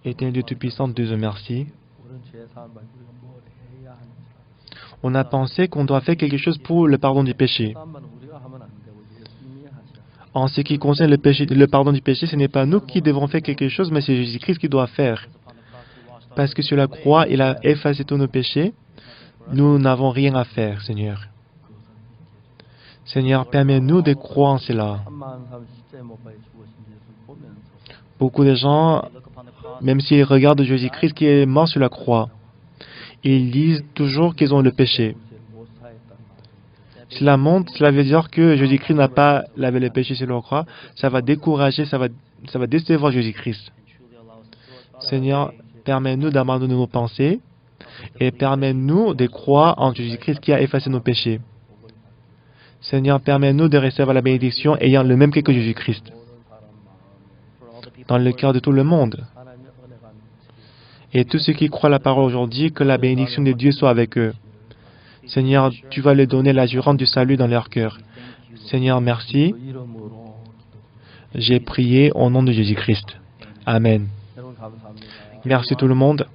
Éternel Dieu Tout-Puissant, Dieu de merci. 우리는 죄 사함 받고 우리가 뭘 해야 하는지 On a pensé qu'on doit faire quelque chose pour le pardon du péché. 사함만 우리가 하면 안 되고 예수님이 하시라. En ce qui concerne le pardon du péché, ce n'est pas nous qui devons faire quelque chose, mais c'est Jésus-Christ qui doit faire. Parce que sur la croix, il a effacé tous nos péchés. Nous n'avons rien à faire, Seigneur. Seigneur, permets-nous de croire en cela. 한마음 삼 십자에 못 박혀 죽으신 예수를 보면서 Beaucoup de gens, même s'ils regardent Jésus-Christ qui est mort sur la croix, ils disent toujours qu'ils ont le péché. 죄를 못 사했단 말이에요. Cela montre, cela veut dire que Jésus-Christ n'a pas lavé le péché sur la croix. Ça va décourager, ça va décevoir Jésus-Christ. Seigneur, permets-nous d'abandonner nos pensées et permets-nous de croire en Jésus-Christ qui a effacé nos péchés. Seigneur, permets-nous de recevoir la bénédiction ayant le même cœur que Jésus-Christ dans le cœur de tout le monde. 하나님의 은혜가 Et tous ceux qui croient la parole aujourd'hui, que la bénédiction de Dieu soit avec eux. Seigneur, tu vas leur donner l'assurance du salut dans leur cœur. Seigneur, merci. 그 이름으로 J'ai prié au nom de Jésus-Christ. Amen. 여러분 감사합니다. Merci tout le monde.